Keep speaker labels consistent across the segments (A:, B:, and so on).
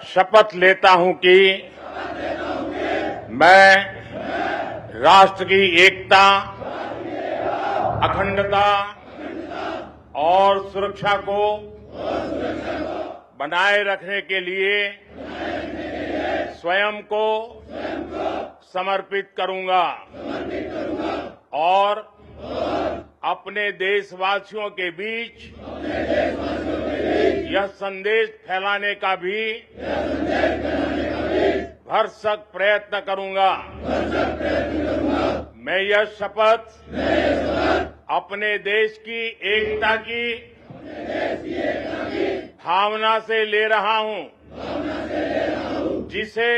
A: शपथ लेता हूं कि मैं राष्ट्र की एकता, अखंडता और सुरक्षा को बनाए रखने के लिए स्वयं को समर्पित करूंगा और अपने देशवासियों के बीच यह संदेश फैलाने का भी भरसक प्रयत्न करूंगा। मैं यह शपथ अपने देश की एकता की भावना से ले रहा हूं, जिसे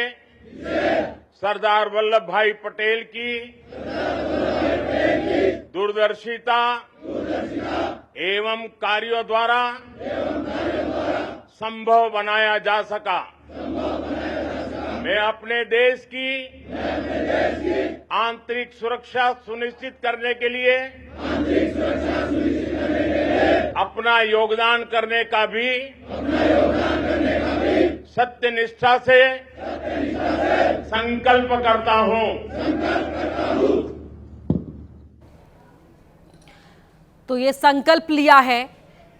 A: सरदार वल्लभ भाई पटेल की दूरदर्शिता एवं कार्यों द्वारा संभव बनाया जा सका। मैं अपने देश की आंतरिक सुरक्षा सुनिश्चित करने के लिए अपना योगदान करने का भी सत्यनिष्ठा से संकल्प करता हूं।
B: तो ये संकल्प लिया है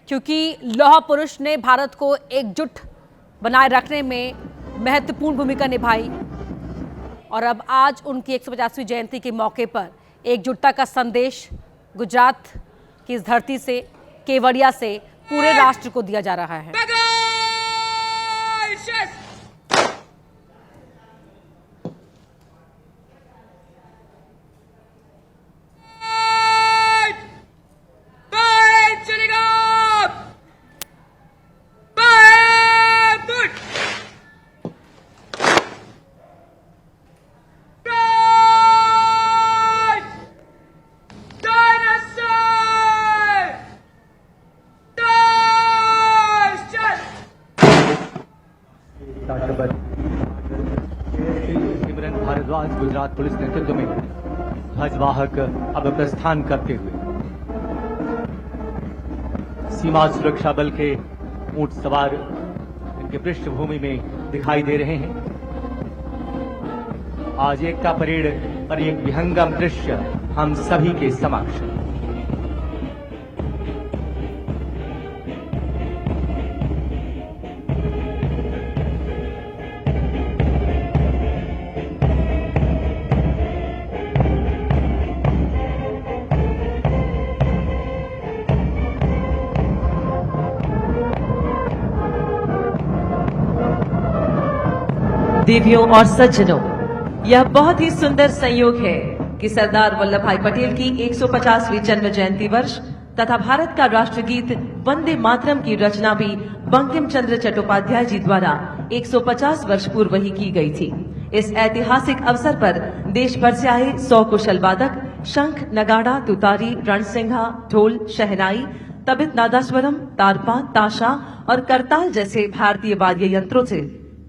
B: क्योंकि लौह पुरुष ने भारत को एकजुट बनाए रखने में महत्वपूर्ण भूमिका निभाई और अब आज उनकी 150वीं जयंती के मौके पर एकजुटता का संदेश गुजरात की इस धरती से, केवड़िया से पूरे राष्ट्र को दिया जा रहा है।
C: भारद्वाज गुजरात पुलिस नेतृत्व में ध्वजवाहक अब प्रस्थान करते हुए सीमा सुरक्षा बल के ऊंट सवार इनके पृष्ठभूमि में दिखाई दे रहे हैं। आज एकता परेड और एक विहंगम दृश्य हम सभी के समक्ष।
D: देवियों और सज्जनों, यह बहुत ही सुंदर संयोग है कि सरदार वल्लभ भाई पटेल की 150वीं जन्म जयंती वर्ष तथा भारत का राष्ट्रगीत वंदे मातरम की रचना भी बंकिम चंद्र चट्टोपाध्याय जी द्वारा 150 वर्ष पूर्व ही की गई थी। इस ऐतिहासिक अवसर पर देश भर से आए 100 कुशल वादक शंख, नगाड़ा, तुतारी, रणसिंघा, ढोल, शहनाई, तबित नादास्वरम, तारपा, ताशा और करताल जैसे भारतीय वाद्य यंत्रों से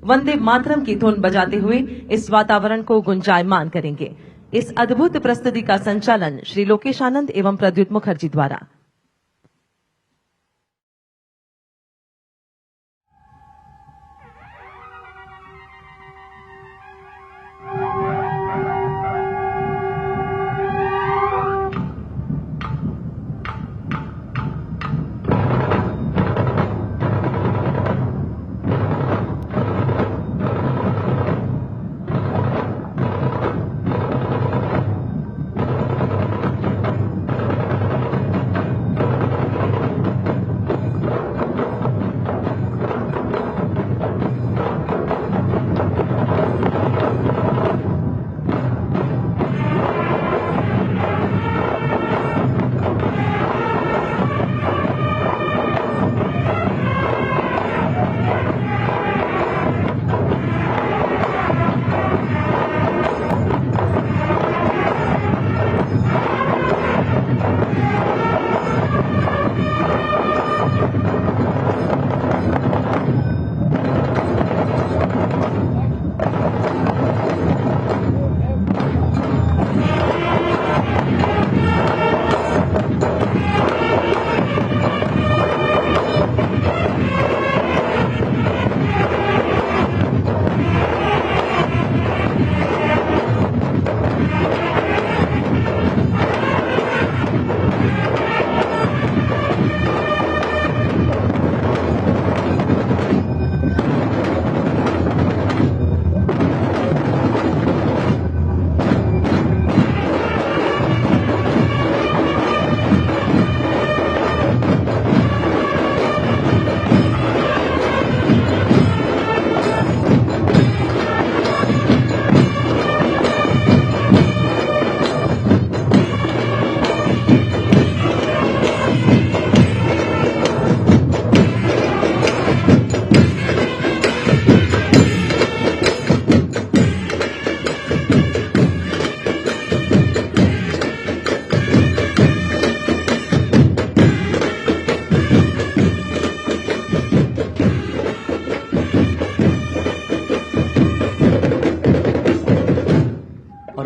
D: वंदे मातरम की धुन बजाते हुए इस वातावरण को गुंजायमान करेंगे। इस अद्भुत प्रस्तुति का संचालन श्री लोकेश आनंद एवं प्रद्युत मुखर्जी द्वारा।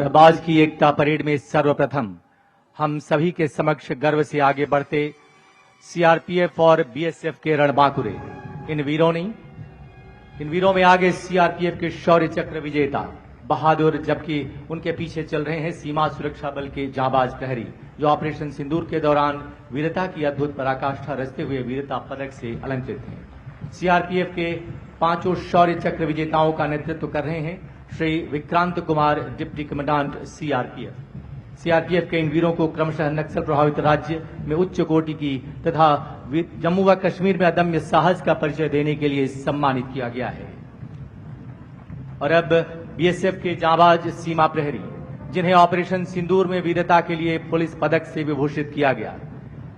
C: शहबाज की एकता परेड में सर्वप्रथम हम सभी के समक्ष गर्व से आगे बढ़ते सीआरपीएफ और बीएसएफ के रणबांकुरे इन वीरों में आगे सीआरपीएफ के शौर्य चक्र विजेता बहादुर, जबकि उनके पीछे चल रहे हैं सीमा सुरक्षा बल के जांबाज प्रहरी जो ऑपरेशन सिंदूर के दौरान वीरता की अद्भुत पराकाष्ठा रचते हुए वीरता पदक से अलंकृत हैं। सीआरपीएफ के 5 शौर्य चक्र विजेताओं का नेतृत्व कर रहे हैं Shri Vikrant Kumar, deputy commandant CRPF के इन वीरों को क्रमशः नक्सल प्रभावित राज्य में उच्च कोटि की तथा जम्मू व कश्मीर में अदम्य साहस का परिचय देने के लिए सम्मानित किया गया है। और अब बीएसएफ के जांबाज सीमा प्रहरी जिन्हें ऑपरेशन सिंदूर में वीरता के लिए पुलिस पदक से विभूषित किया गया,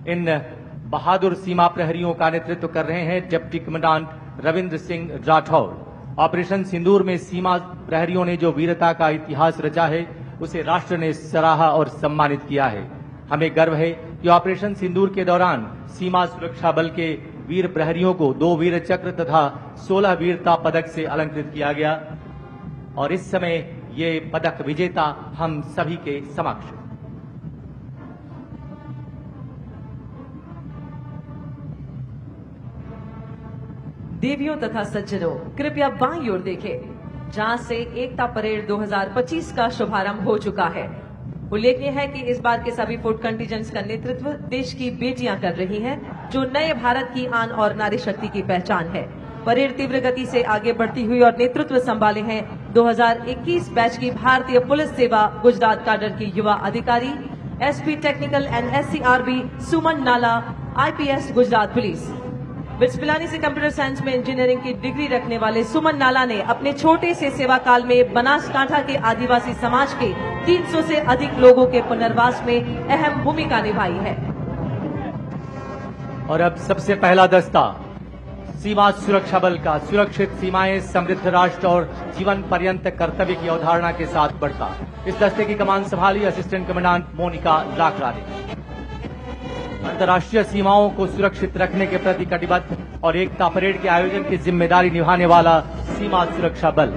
C: इन बहादुर सीमा प्रहरियों का नेतृत्व कर रहे हैं deputy commandant Ravindra Singh Rathore. Operation Sindoor में सीमा प्रहरियों ने जो वीरता का इतिहास रचा है उसे राष्ट्र ने सराहा और सम्मानित किया है। हमें गर्व है कि ऑपरेशन सिंदूर के दौरान सीमा सुरक्षा बल के वीर प्रहरियों को 2 वीर चक्र तथा 16 वीरता पदक से अलंकृत किया गया और इस समय ये पदक विजेता हम सभी के समक्ष।
D: देवियों तथा सज्जनों, कृपया बाईं ओर देखें जहां से एकता परेड 2025 का शुभारंभ हो चुका है। उल्लेखनीय है कि इस बार के सभी फुट कंटीजेंट्स का नेतृत्व देश की बेटियां कर रही हैं, जो नए भारत की आन और नारी शक्ति की पहचान है। परेड तीव्र गति से आगे बढ़ती हुई और नेतृत्व संभाले हैं 2021 बैच की भारतीय पुलिस सेवा गुजरात काडर की युवा अधिकारी एसपी टेक्निकल एंड एससीआरबी सुमन नाला, IPS Gujarat police. Bits Pilani से कंप्यूटर साइंस में इंजीनियरिंग की डिग्री रखने वाले सुमन नाला ने अपने छोटे से सेवा काल में बनासकांठा के आदिवासी समाज के 300 से अधिक लोगों के पुनर्वास में अहम भूमिका निभाई है।
C: और अब सबसे पहला दस्ता सीमा सुरक्षा बल का सुरक्षित सीमाएं समृद्ध राष्ट्र और जीवन पर्यंत कर्तव्य की अवधारणा के साथ बढ़ता। इस दस्ते की कमान संभाली असिस्टेंट कमांडेंट मोनिका लाकरा ने। अंतर्राष्ट्रीय सीमाओं को सुरक्षित रखने के प्रति कटिबद्ध और एकता परेड के आयोजन की जिम्मेदारी निभाने वाला सीमा सुरक्षा बल।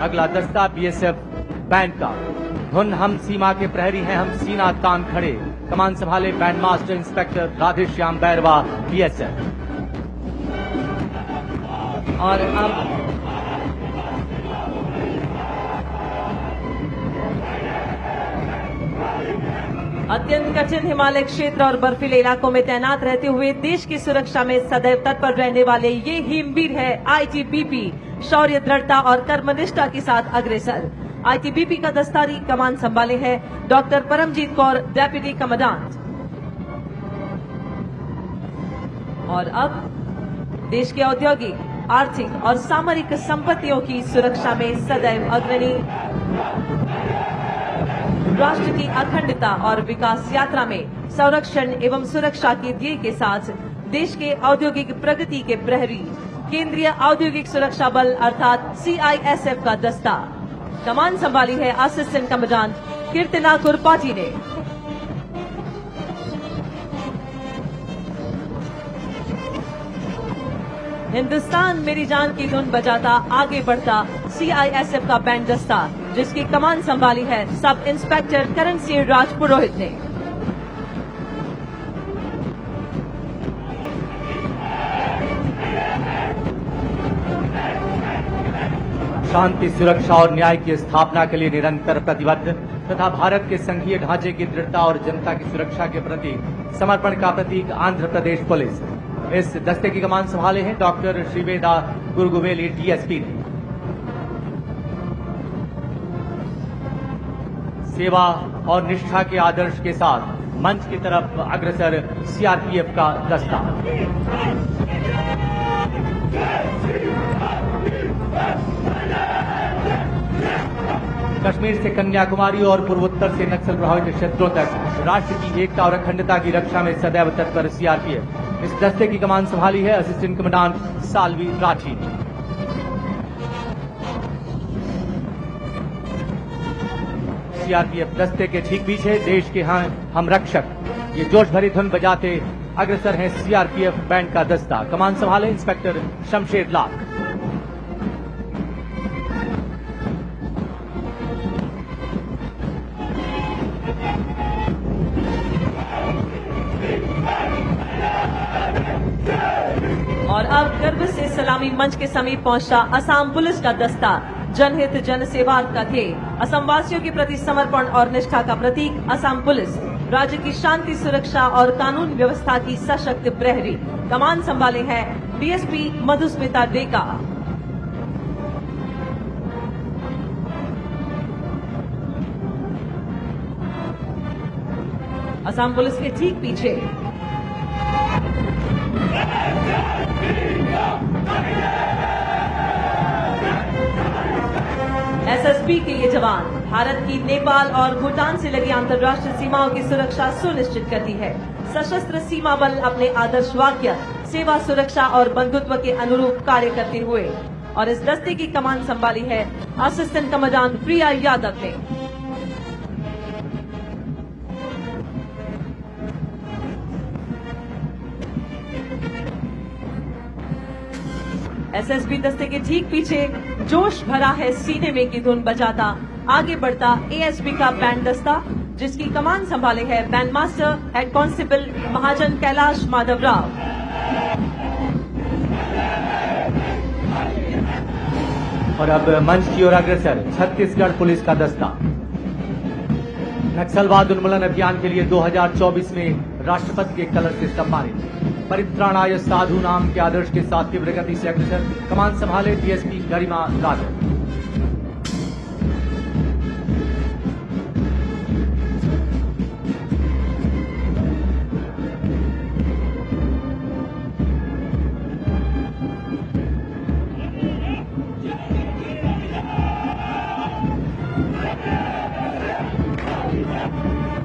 C: अगला दस्ता बीएसएफ बैंड का। धुन हम सीमा के प्रहरी हैं, हम सीना तान खड़े। कमान संभाले band master inspector Radheshyam Bairwa, BSF.
D: और अब अत्यंत कठिन हिमालय क्षेत्र और बर्फीले इलाकों में तैनात रहते हुए देश की सुरक्षा में सदैव तत्पर रहने वाले ये हिमवीर है आईटीबीपी, शौर्य, दृढ़ता और कर्मनिष्ठा के साथ अग्रसर। आईटीबीपी का दस्तारी कमान संभाले है doctor Paramjit Kaur, deputy commandant. और अब देश के औद्योगिक, आर्थिक और सामरिक संपत्तियों की सुरक्षा में सदैव अग्रणी, राष्ट्र की अखंडता और विकास यात्रा में संरक्षण एवं सुरक्षा के ध्येय के साथ देश के औद्योगिक प्रगति के प्रहरी केंद्रीय औद्योगिक सुरक्षा बल अर्थात सीआईएसएफ का दस्ता। कमान संभाली है असिस्टेंट कमांडेंट कीर्तना कुरपाटी ने। हिंदुस्तान मेरी जान की धुन बजाता आगे बढ़ता सीआईएसएफ का बैंड दस्ता, जिसकी कमान संभाली है सब इंस्पेक्टर करण सिंह राज पुरोहित ने।
C: शांति, सुरक्षा और न्याय की स्थापना के लिए निरंतर प्रतिबद्ध तथा भारत के संघीय ढांचे की दृढ़ता और जनता की सुरक्षा के प्रति समर्पण का प्रतीक आंध्र प्रदेश पुलिस। इस दस्ते की कमान संभाले हैं डॉक्टर श्रीवेदा गुरगुवेली, डीएसपी ने। सेवा और निष्ठा के आदर्श के साथ मंच की तरफ अग्रसर सीआरपीएफ का दस्ता। कश्मीर से कन्याकुमारी और पूर्वोत्तर से नक्सल प्रभावित क्षेत्रों तक राष्ट्र की एकता और अखंडता की रक्षा में सदैव तत्पर सीआरपीएफ। इस दस्ते की कमान संभाली है असिस्टेंट कमांडेंट सालवी राठी ने। सीआरपीएफ दस्ते के ठीक पीछे देश के हम रक्षक ये जोश भरी धुन बजाते अग्रसर हैं सीआरपीएफ बैंड का दस्ता। कमान संभाले इंस्पेक्टर शमशेर लाख।
D: सलामी मंच के समीप पहुंचा असम पुलिस का दस्ता। जनहित जन सेवा का ध्येय, असम वासियों के प्रति समर्पण और निष्ठा का प्रतीक असम पुलिस राज्य की शांति, सुरक्षा और कानून व्यवस्था की सशक्त प्रहरी। कमान संभाले हैं डीएसपी मधुस्मिता डेका। असम पुलिस के ठीक पीछे एसएसबी के ये जवान भारत की नेपाल और भूटान से लगी अंतर्राष्ट्रीय सीमाओं की सुरक्षा सुनिश्चित करती है। सशस्त्र सीमा बल अपने आदर्श वाक्य सेवा, सुरक्षा और बंधुत्व के अनुरूप कार्य करते हुए और इस दस्ते की कमान संभाली है असिस्टेंट कमांडेंट प्रिया यादव ने। एसएसबी दस्ते के ठीक पीछे जोश भरा है सीने में की धुन बजाता आगे बढ़ता एएसपी का बैंड दस्ता, जिसकी कमान संभाले है बैंड मास्टर हेड कांस्टेबल महाजन कैलाश माधव राव।
C: और अब मंच की ओर अग्रसर छत्तीसगढ़ पुलिस का दस्ता। नक्सलवाद उन्मूलन अभियान के लिए 2024 में राष्ट्रपति के कलर से सम्मानित। परित्राणाय साधु नाम के आदर्श के साथ तीव्र गति से अग्रसर। कमान संभाले डीएसपी गरिमा राघव।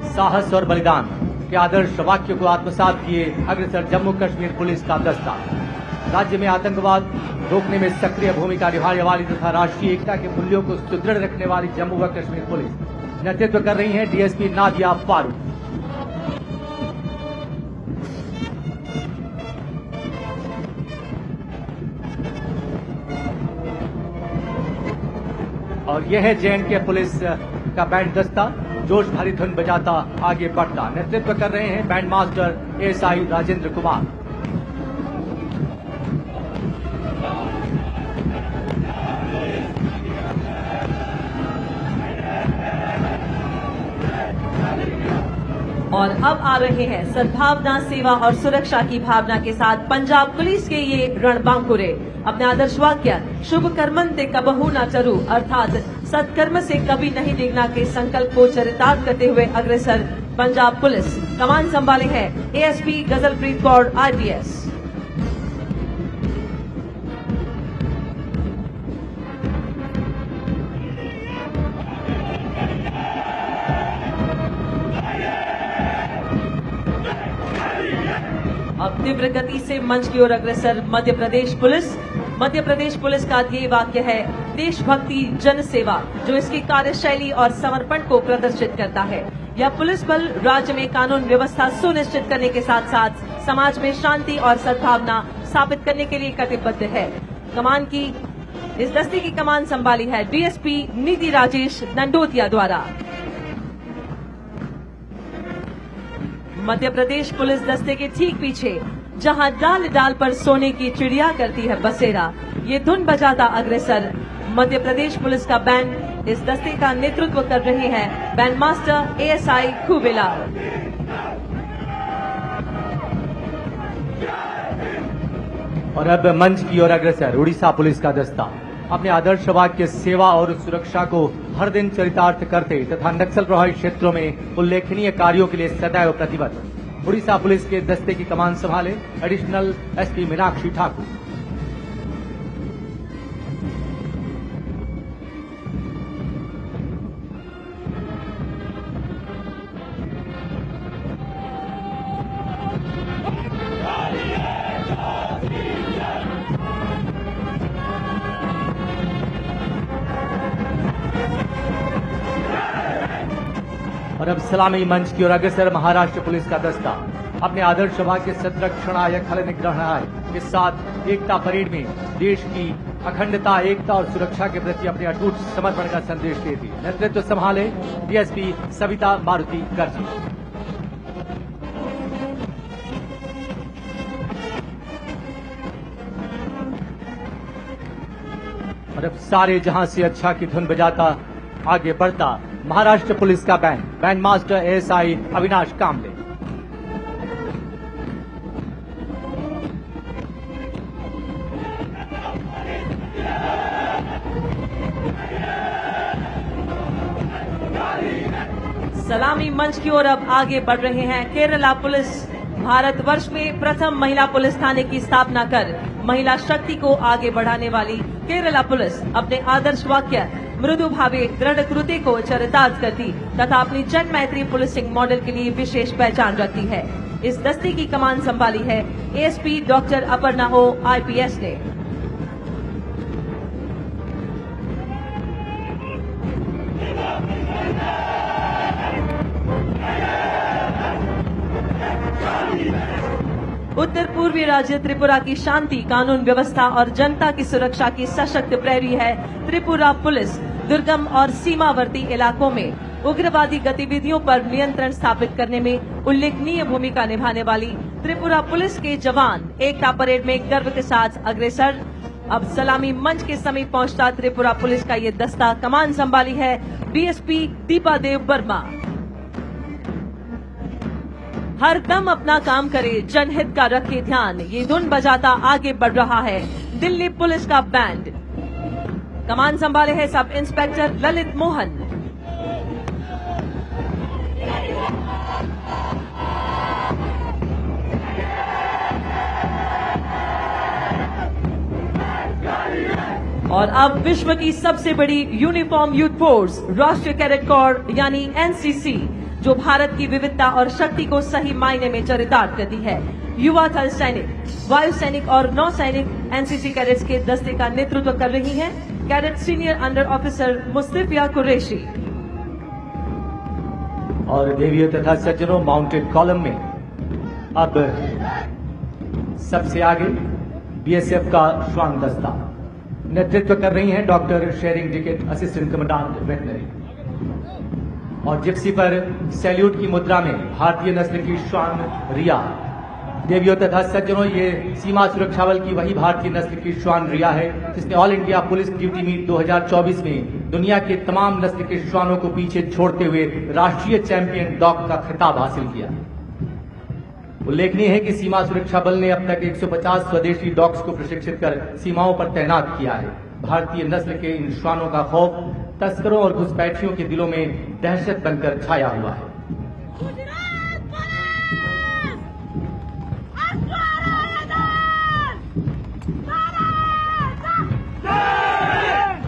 C: साहस और बलिदान के आदर्श वाक्य को आत्मसात किए अग्रसर जम्मू कश्मीर पुलिस का दस्ता। राज्य में आतंकवाद रोकने में सक्रिय भूमिका निभाने वाली तथा राष्ट्रीय एकता के मूल्यों को सुदृढ़ रखने वाली जम्मू व कश्मीर पुलिस नेतृत्व कर रही है डीएसपी नादिया फारूक। और यह है जेएंडके पुलिस का बैंड दस्ता, जोश भरी धुन बजाता आगे बढ़ता। नेतृत्व कर रहे हैं band master ASI Rajendra Kumar.
D: और अब आ रहे हैं सद्भावना, सेवा और सुरक्षा की भावना के साथ पंजाब पुलिस के ये रणबांकुरे। अपने आदर्श वाक्य शुभ कर्मंते कबहू न चरू अर्थात सत्कर्म से कभी नहीं डिगना के संकल्प को चरितार्थ करते हुए अग्रसर पंजाब पुलिस। कमान संभाले है एएसपी गजलप्रीत कौर आईपीएस। अब तीव्र गति से मंच की ओर अग्रसर मध्य प्रदेश पुलिस। मध्य प्रदेश पुलिस का ध्येय वाक्य है देशभक्ति, जन सेवा, जो इसकी कार्यशैली और समर्पण को प्रदर्शित करता है। यह पुलिस बल राज्य में कानून व्यवस्था सुनिश्चित करने के साथ साथ समाज में शांति और सद्भावना स्थापित करने के लिए कटिबद्ध है। कमान की इस दस्ते की कमान संभाली है डीएसपी निधि राजेश दंडोतिया द्वारा। मध्य प्रदेश पुलिस दस्ते के ठीक पीछे जहां डाल डाल पर सोने की चिड़िया करती है बसेरा, ये धुन बजाता अग्रसर मध्य प्रदेश पुलिस का बैंड। इस दस्ते का नेतृत्व कर रहे हैं बैंड मास्टर एएसआई खुबेलाल।
C: और अब मंच की ओर अग्रसर उड़ीसा पुलिस का दस्ता। अपने आदर्श वाक्य सेवा और सुरक्षा को हर दिन चरितार्थ करते तथा नक्सल प्रभावित क्षेत्रों में उल्लेखनीय कार्यों के लिए सदैव प्रतिबद्ध उड़ीसा पुलिस के दस्ते की कमान संभाले एडिशनल एसपी मीनाक्षी ठाकुर। और अब सलामी मंच की ओर अग्रसर महाराष्ट्र पुलिस का दस्ता। अपने आदर्श वाक्य संरक्षणाय खल निग्रहणाय के साथ एकता परेड में देश की अखंडता, एकता और सुरक्षा के प्रति अपने अटूट समर्पण का संदेश देती। नेतृत्व संभाले डीएसपी सविता मारुति गर्जी। और अब सारे जहां से अच्छा की धुन बजाता आगे बढ़ता महाराष्ट्र पुलिस का बैंड मास्टर एएसआई अविनाश कामले।
D: सलामी मंच की ओर अब आगे बढ़ रहे हैं केरला पुलिस। भारतवर्ष में प्रथम महिला पुलिस थाने की स्थापना कर महिला शक्ति को आगे बढ़ाने वाली केरला पुलिस अपने आदर्श वाक्य मृदु भावे दृढ़ कृत्य को चरितार्थ करती तथा अपनी जन मैत्री पुलिसिंग मॉडल के लिए विशेष पहचान रखती है। इस दस्ते की कमान संभाली है एएसपी डॉक्टर अपर्णा ओ IPS ने। उत्तर पूर्वी राज्य त्रिपुरा की शांति, कानून व्यवस्था और जनता की सुरक्षा की सशक्त प्रहरी है त्रिपुरा पुलिस। दुर्गम और सीमावर्ती इलाकों में उग्रवादी गतिविधियों पर नियंत्रण स्थापित करने में उल्लेखनीय भूमिका निभाने वाली त्रिपुरा पुलिस के जवान एकता परेड में गर्व के साथ अग्रसर। अब सलामी मंच के समीप पहुंचता त्रिपुरा पुलिस का ये दस्ता कमान संभाली है DSP दीपा देव वर्मा। हर दम अपना काम करे, जनहित का रखे ध्यान, ये धुन बजाता आगे बढ़ रहा है दिल्ली पुलिस का बैंड। कमान संभाले है सब इंस्पेक्टर ललित मोहन। और अब विश्व की सबसे बड़ी यूनिफॉर्म यूथ फोर्स राष्ट्रीय कैडेट कोर यानी NCC, जो भारत की विविधता और शक्ति को सही मायने में चरितार्थ करती है। युवा थल सैनिक, वायु सैनिक और नौ सैनिक NCC कैडेट्स के दस्ते का नेतृत्व कर रही हैं cadet senior under officer Mustafiya Qureshi.
C: और देवियों तथा सज्जनों, माउंटेड कॉलम में अब सबसे आगे BSF का श्वान दस्ता नेतृत्व कर रही हैं doctor Tsering Diket, assistant commandant veterinary. और जिप्सी पर सैल्यूट की मुद्रा में भारतीय नस्ल की श्वान रिया। देवियों तथा सज्जनों, ये सीमा सुरक्षा बल की वही भारतीय नस्ल की श्वान रिया है जिसने all India police duty meet 2024 में दुनिया के तमाम नस्ल के श्वानों को पीछे छोड़ते हुए राष्ट्रीय चैंपियन डॉग का खिताब हासिल किया। उल्लेखनीय है कि सीमा सुरक्षा बल ने अब तक 150 स्वदेशी डॉग्स को प्रशिक्षित कर सीमाओं पर तैनात किया है। भारतीय नस्ल के इन श्वानों का खौफ तस्करों और घुसपैठियों के दिलों में दहशत बनकर छाया हुआ है।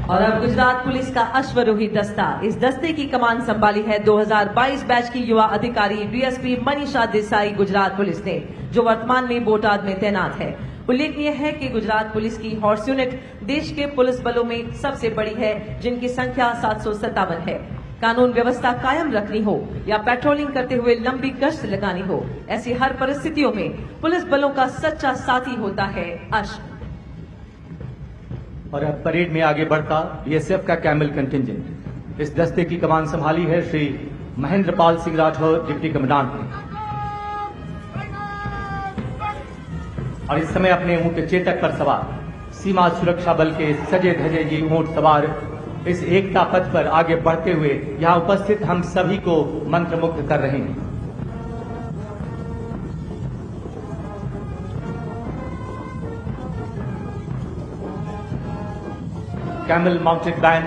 D: और अब गुजरात पुलिस का अश्वरोही दस्ता। इस दस्ते की कमान संभाली है 2022 बैच की युवा अधिकारी DSP मनीषा देसाई गुजरात पुलिस ने, जो वर्तमान में बोटाद में तैनात है। उल्लेखनीय है कि गुजरात पुलिस की हॉर्स यूनिट देश के पुलिस बलों में सबसे बड़ी है, जिनकी संख्या 757 है। कानून व्यवस्था कायम रखनी हो या पेट्रोलिंग करते हुए लंबी गश्त लगानी हो, ऐसी हर परिस्थितियों में पुलिस बलों का सच्चा साथी होता है अश्व।
C: और अब परेड में आगे बढ़ता BSF का कैमल कंटिंजेंट। इस दस्ते की कमान संभाली है श्री महेंद्र पाल सिंह राठौर, डिप्टी कमांडेंट ने। और इस समय अपने ऊंट चेतक पर सवार सीमा सुरक्षा बल के सजे धजे ये ऊंट सवार इस एकता पथ पर आगे बढ़ते हुए यहां उपस्थित हम सभी को मंत्रमुग्ध कर रहे हैं। कैमल माउंटेड बैंड,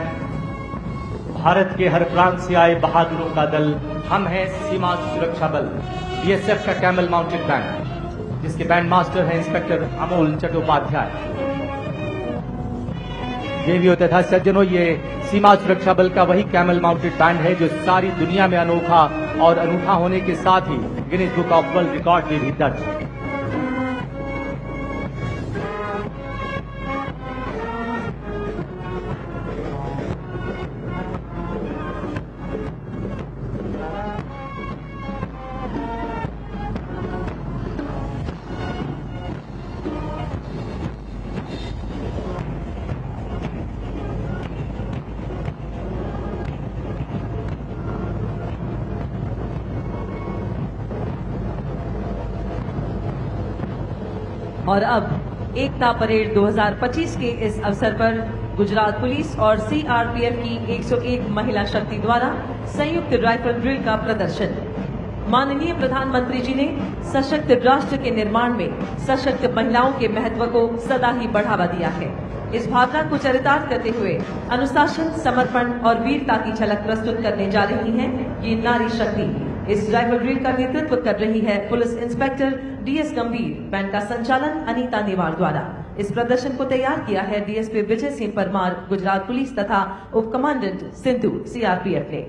C: भारत के हर प्रांत से आए बहादुरों का दल, हम हैं सीमा सुरक्षा बल। BSF का कैमल माउंटेड बैंड, जिसके बैंड मास्टर हैं इंस्पेक्टर अमोल चट्टोपाध्याय। देवियों तथा सज्जनों, ये सीमा सुरक्षा बल का वही कैमल माउंटेड बैंड है जो सारी दुनिया में अनोखा और अनूठा होने के साथ ही Guinness book of world record में भी दर्ज है।
D: और अब एकता परेड 2025 के इस अवसर पर गुजरात पुलिस और सीआरपीएफ की 101 महिला शक्ति द्वारा संयुक्त राइफल ड्रिल का प्रदर्शन। माननीय प्रधानमंत्री जी ने सशक्त राष्ट्र के निर्माण में सशक्त महिलाओं के महत्व को सदा ही बढ़ावा दिया है। इस भावना को चरितार्थ करते हुए अनुशासन, समर्पण और वीरता की झलक प्रस्तुत करने जा रही हैं ये नारी शक्ति। इस राइफल ड्रिल का नेतृत्व कर रही है पुलिस इंस्पेक्टर डीएस गंभीर। बैंड का संचालन अनीता नेवार द्वारा। इस प्रदर्शन को तैयार किया है डीएसपी विजय सिंह परमार, गुजरात पुलिस तथा उप कमांडेंट सिंधु, सीआरपीएफ ने।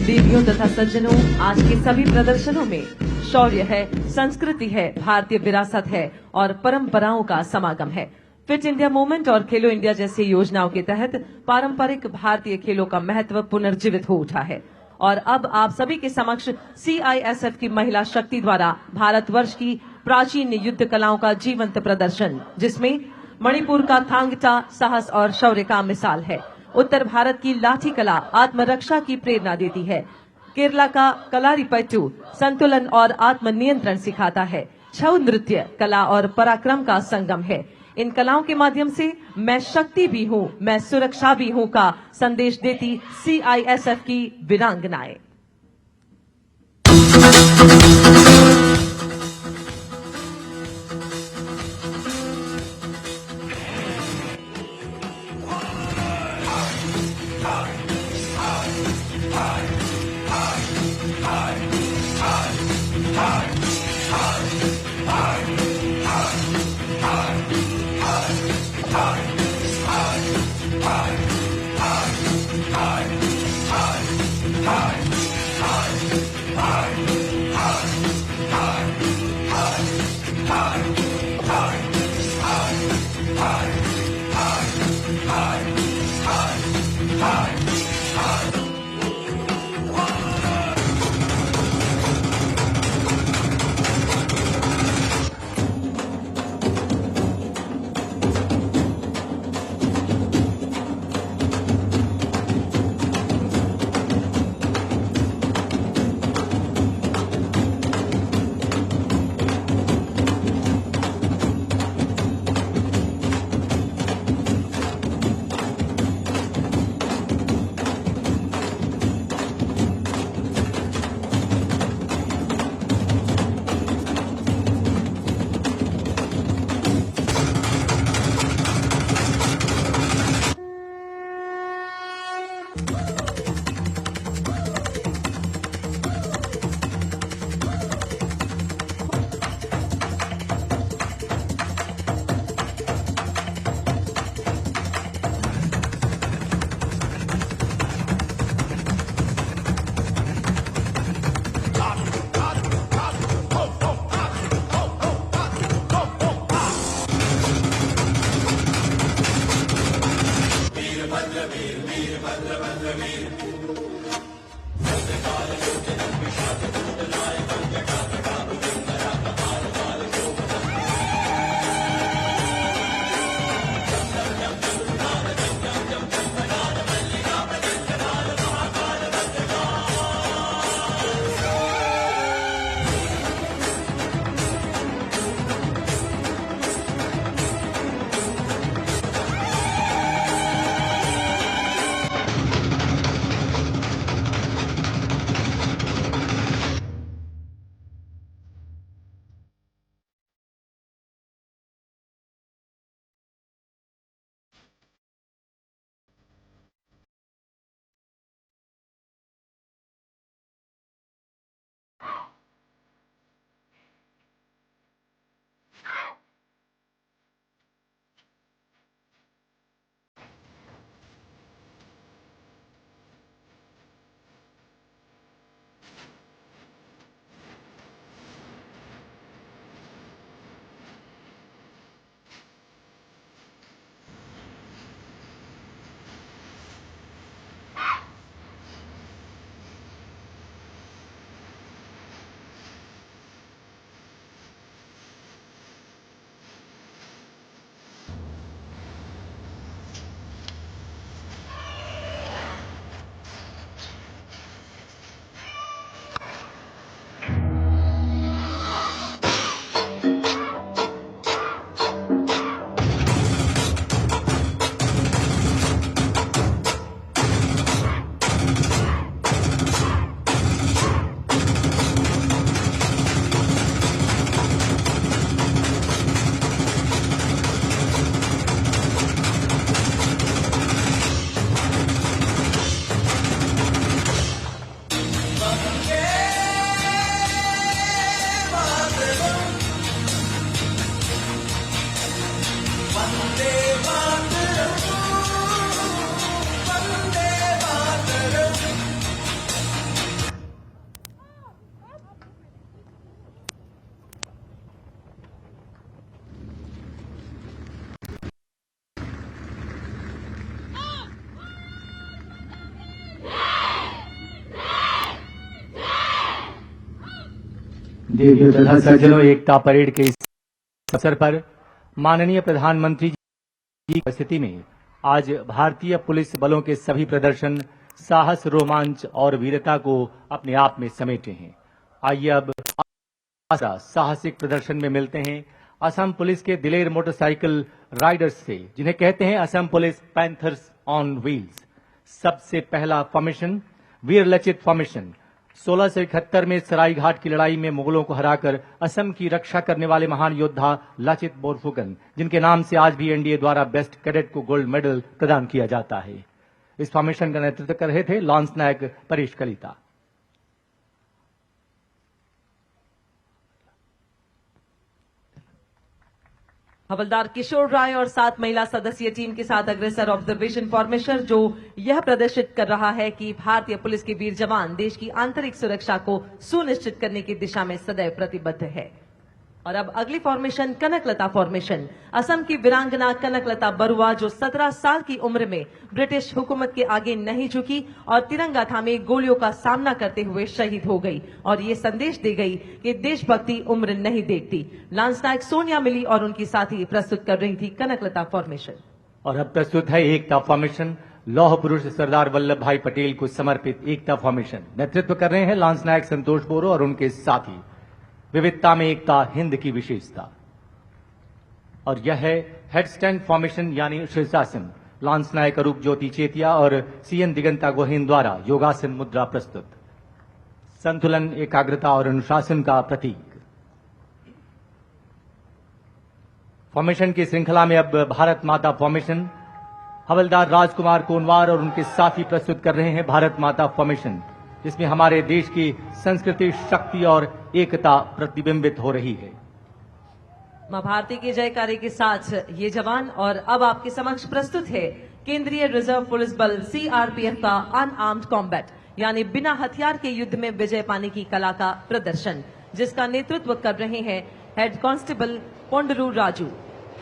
D: देवियों तथा सज्जनों, आज के सभी प्रदर्शनों में शौर्य है, संस्कृति है, भारतीय विरासत है और परंपराओं का समागम है। फिट इंडिया मूवमेंट और खेलो इंडिया जैसी योजनाओं के तहत पारंपरिक भारतीय खेलों का महत्व पुनर्जीवित हो उठा है और अब आप सभी के समक्ष CISF की महिला शक्ति द्वारा भारतवर्ष की प्राचीन युद्ध कलाओं का जीवंत प्रदर्शन, जिसमें मणिपुर का थांगटा साहस और शौर्य का मिसाल है। उत्तर भारत की लाठी कला आत्मरक्षा की प्रेरणा देती है। केरला का कलारीपयट्टू संतुलन और आत्मनियंत्रण सिखाता है। छऊ नृत्य कला और पराक्रम का संगम है। इन कलाओं के माध्यम से मैं शक्ति भी हूँ, मैं सुरक्षा भी हूँ का संदेश देती CISF की वीरांगनाएं।
C: देवियों तथा सज्जनों, एकता परेड के इस अवसर पर माननीय प्रधानमंत्री जी की उपस्थिति में आज भारतीय पुलिस बलों के सभी प्रदर्शन साहस, रोमांच और वीरता को अपने आप में समेटे हैं। आइए अब साहसिक प्रदर्शन में मिलते हैं असम पुलिस के दिलेर मोटरसाइकिल राइडर्स से, जिन्हें कहते हैं Assam police panthers on wheels. सबसे पहला फॉर्मेशन वीर लचित फॉर्मेशन। 1671 में सरायघाट की लड़ाई में मुगलों को हराकर असम की रक्षा करने वाले महान योद्धा लाचित बोरफुकन, जिनके नाम से आज भी एनडीए द्वारा बेस्ट कैडेट को गोल्ड मेडल प्रदान किया जाता है। इस फॉर्मेशन का नेतृत्व कर रहे थे लॉन्स नायक परेश कलिता।
D: हवलदार किशोर राय और 7 महिला सदस्यीय टीम के साथ अग्रसर ऑब्जर्वेशन फॉर्मेशन, जो यह प्रदर्शित कर रहा है कि भारतीय पुलिस के वीर जवान देश की आंतरिक सुरक्षा को सुनिश्चित करने की दिशा में सदैव प्रतिबद्ध है। और अब अगली फॉर्मेशन कनकलता फॉर्मेशन। असम की वीरांगना कनकलता बरुआ, जो 17 साल की उम्र में ब्रिटिश हुकूमत के आगे नहीं झुकी और तिरंगा थामे गोलियों का सामना करते हुए शहीद हो गई और ये संदेश दे गई कि देशभक्ति उम्र नहीं देखती। लांस नायक सोनिया मिली और उनकी साथी प्रस्तुत कर रही थी कनकलता फॉर्मेशन।
C: और अब प्रस्तुत है एकता फॉर्मेशन, लौह पुरुष सरदार वल्लभ भाई पटेल को समर्पित एकता फॉर्मेशन। नेतृत्व कर रहे हैं लांस नायक संतोष बोरो और उनके साथी। विविधता में एकता हिंद की विशेषता। और यह है हेडस्टैंड फॉर्मेशन यानी शीर्षासन। लांस नायक अरूप ज्योति चेतिया और सीएन दिगंता गोहेन द्वारा योगासन मुद्रा प्रस्तुत। संतुलन, एकाग्रता और अनुशासन का प्रतीक। फॉर्मेशन की श्रृंखला में अब भारत माता फॉर्मेशन। हवलदार राजकुमार कोनवार और उनके साथी प्रस्तुत कर रहे हैं भारत माता फॉर्मेशन, जिसमें हमारे देश की संस्कृति, शक्ति और एकता प्रतिबिंबित हो रही है।
D: मां भारती के जयकारे के साथ ये जवान। और अब आपके समक्ष प्रस्तुत है केंद्रीय रिजर्व पुलिस बल सीआरपीएफ का अनआर्म्ड कॉम्बैट, यानी बिना हथियार के युद्ध में विजय पाने की कला का प्रदर्शन, जिसका नेतृत्व कर रहे हैं हेड कांस्टेबल पोंडरू राजू।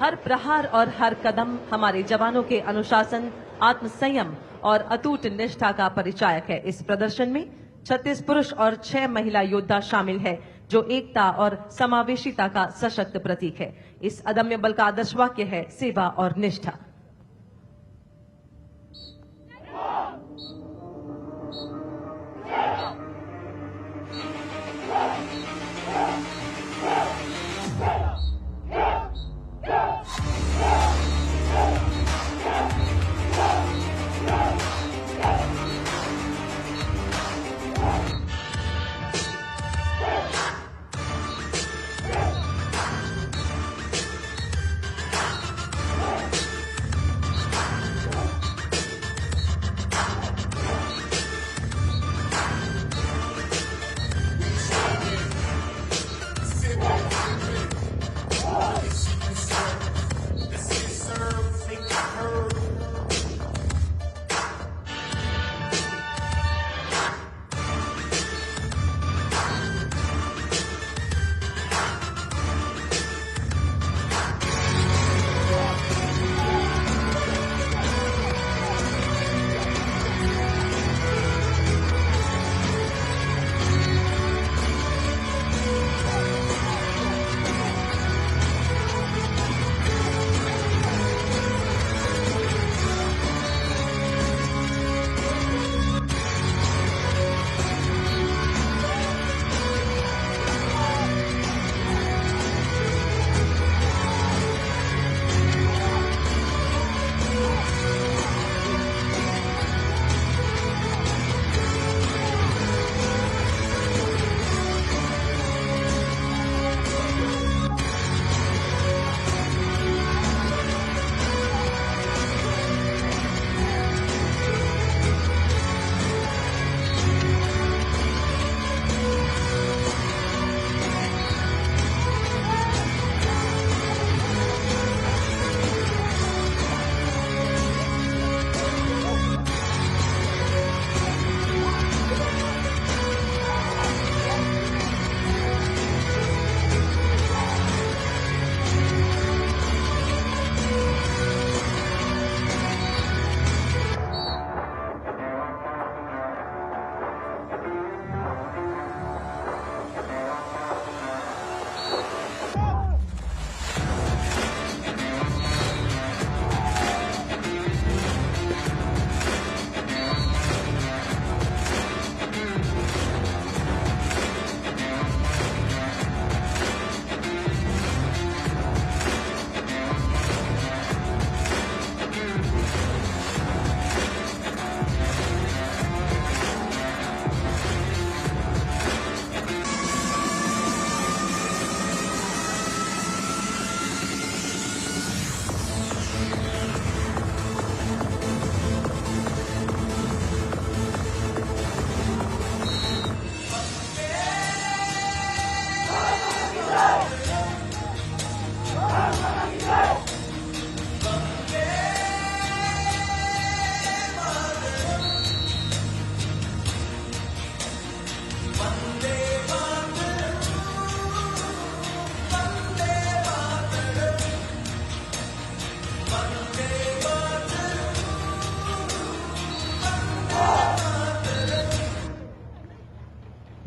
D: हर प्रहार और हर कदम हमारे जवानों के अनुशासन, आत्मसंयम और अटूट निष्ठा का परिचायक है। इस प्रदर्शन में 36 पुरुष और 6 महिला योद्धा शामिल है, जो एकता और समावेशिता का सशक्त प्रतीक है। इस अदम्य बल का आदर्श वाक्य है सेवा और निष्ठा।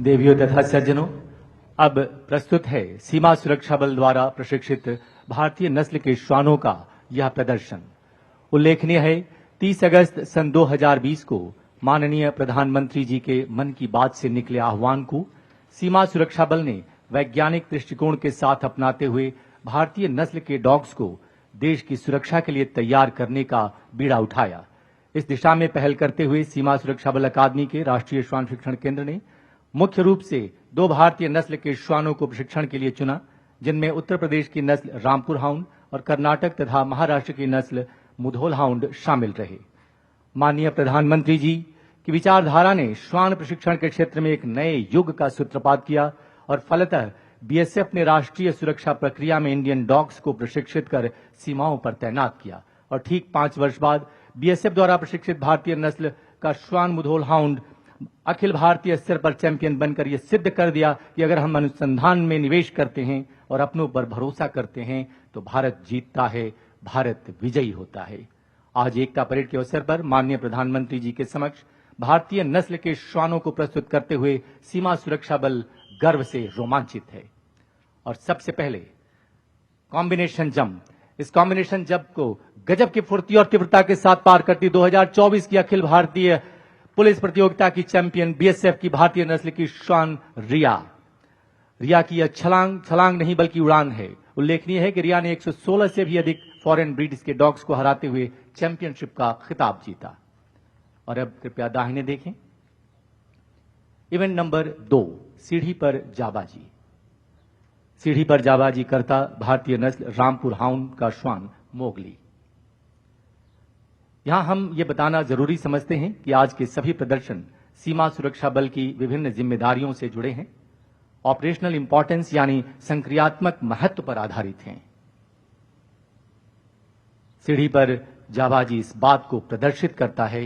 C: देवियों तथा सज्जनों, अब प्रस्तुत है सीमा सुरक्षा बल द्वारा प्रशिक्षित भारतीय नस्ल के श्वानों का यह प्रदर्शन। उल्लेखनीय है 30 अगस्त सन 2020 को माननीय प्रधानमंत्री जी के मन की बात से निकले आह्वान को सीमा सुरक्षा बल ने वैज्ञानिक दृष्टिकोण के साथ अपनाते हुए भारतीय नस्ल के डॉग्स को देश की सुरक्षा के लिए तैयार करने का बीड़ा उठाया। इस दिशा में पहल करते हुए सीमा सुरक्षा बल अकादमी के राष्ट्रीय श्वान शिक्षण केंद्र ने मुख्य रूप से 2 भारतीय नस्ल के श्वानों को प्रशिक्षण के लिए चुना, जिनमें उत्तर प्रदेश की नस्ल रामपुर हाउंड और कर्नाटक तथा महाराष्ट्र की नस्ल मुधोल हाउंड शामिल रहे। माननीय प्रधानमंत्री जी की विचारधारा ने श्वान प्रशिक्षण के क्षेत्र में एक नए युग का सूत्रपात किया और फलतः बीएसएफ ने राष्ट्रीय सुरक्षा प्रक्रिया में इंडियन डॉग्स को प्रशिक्षित कर सीमाओं पर तैनात किया और ठीक 5 वर्ष बाद बीएसएफ द्वारा प्रशिक्षित भारतीय नस्ल का श्वान मुधोल हाउंड अखिल भारतीय स्तर पर चैंपियन बनकर यह सिद्ध कर दिया कि अगर हम अनुसंधान में निवेश करते हैं और अपनों पर भरोसा करते हैं तो भारत जीतता है, भारत विजयी होता है। आज एकता परेड के अवसर पर माननीय प्रधानमंत्री जी के समक्ष भारतीय नस्ल के श्वानों को प्रस्तुत करते हुए सीमा सुरक्षा बल गर्व से रोमांचित है। और सबसे पहले कॉम्बिनेशन जंप, इस कॉम्बिनेशन जंप को गजब की फुर्ती और तीव्रता के साथ पार करती 2024 की अखिल भारतीय पुलिस प्रतियोगिता की चैंपियन बीएसएफ की भारतीय नस्ल की श्वान रिया की यह छलांग नहीं बल्कि उड़ान है। उल्लेखनीय है कि रिया ने 116 से भी अधिक फॉरेन ब्रीड्स के डॉग्स को हराते हुए चैंपियनशिप का खिताब जीता। और अब कृपया दाहिने देखें। इवेंट नंबर 2, सीढ़ी पर जाबाजी। सीढ़ी पर जाबाजी करता भारतीय नस्ल रामपुर हाउंड का श्वान मोगली। यहां हम ये बताना जरूरी समझते हैं कि आज के सभी प्रदर्शन सीमा सुरक्षा बल की विभिन्न जिम्मेदारियों से जुड़े हैं, ऑपरेशनल इंपॉर्टेंस यानी संक्रियात्मक महत्व पर आधारित हैं। सीढ़ी पर जाबाजी इस बात को प्रदर्शित करता है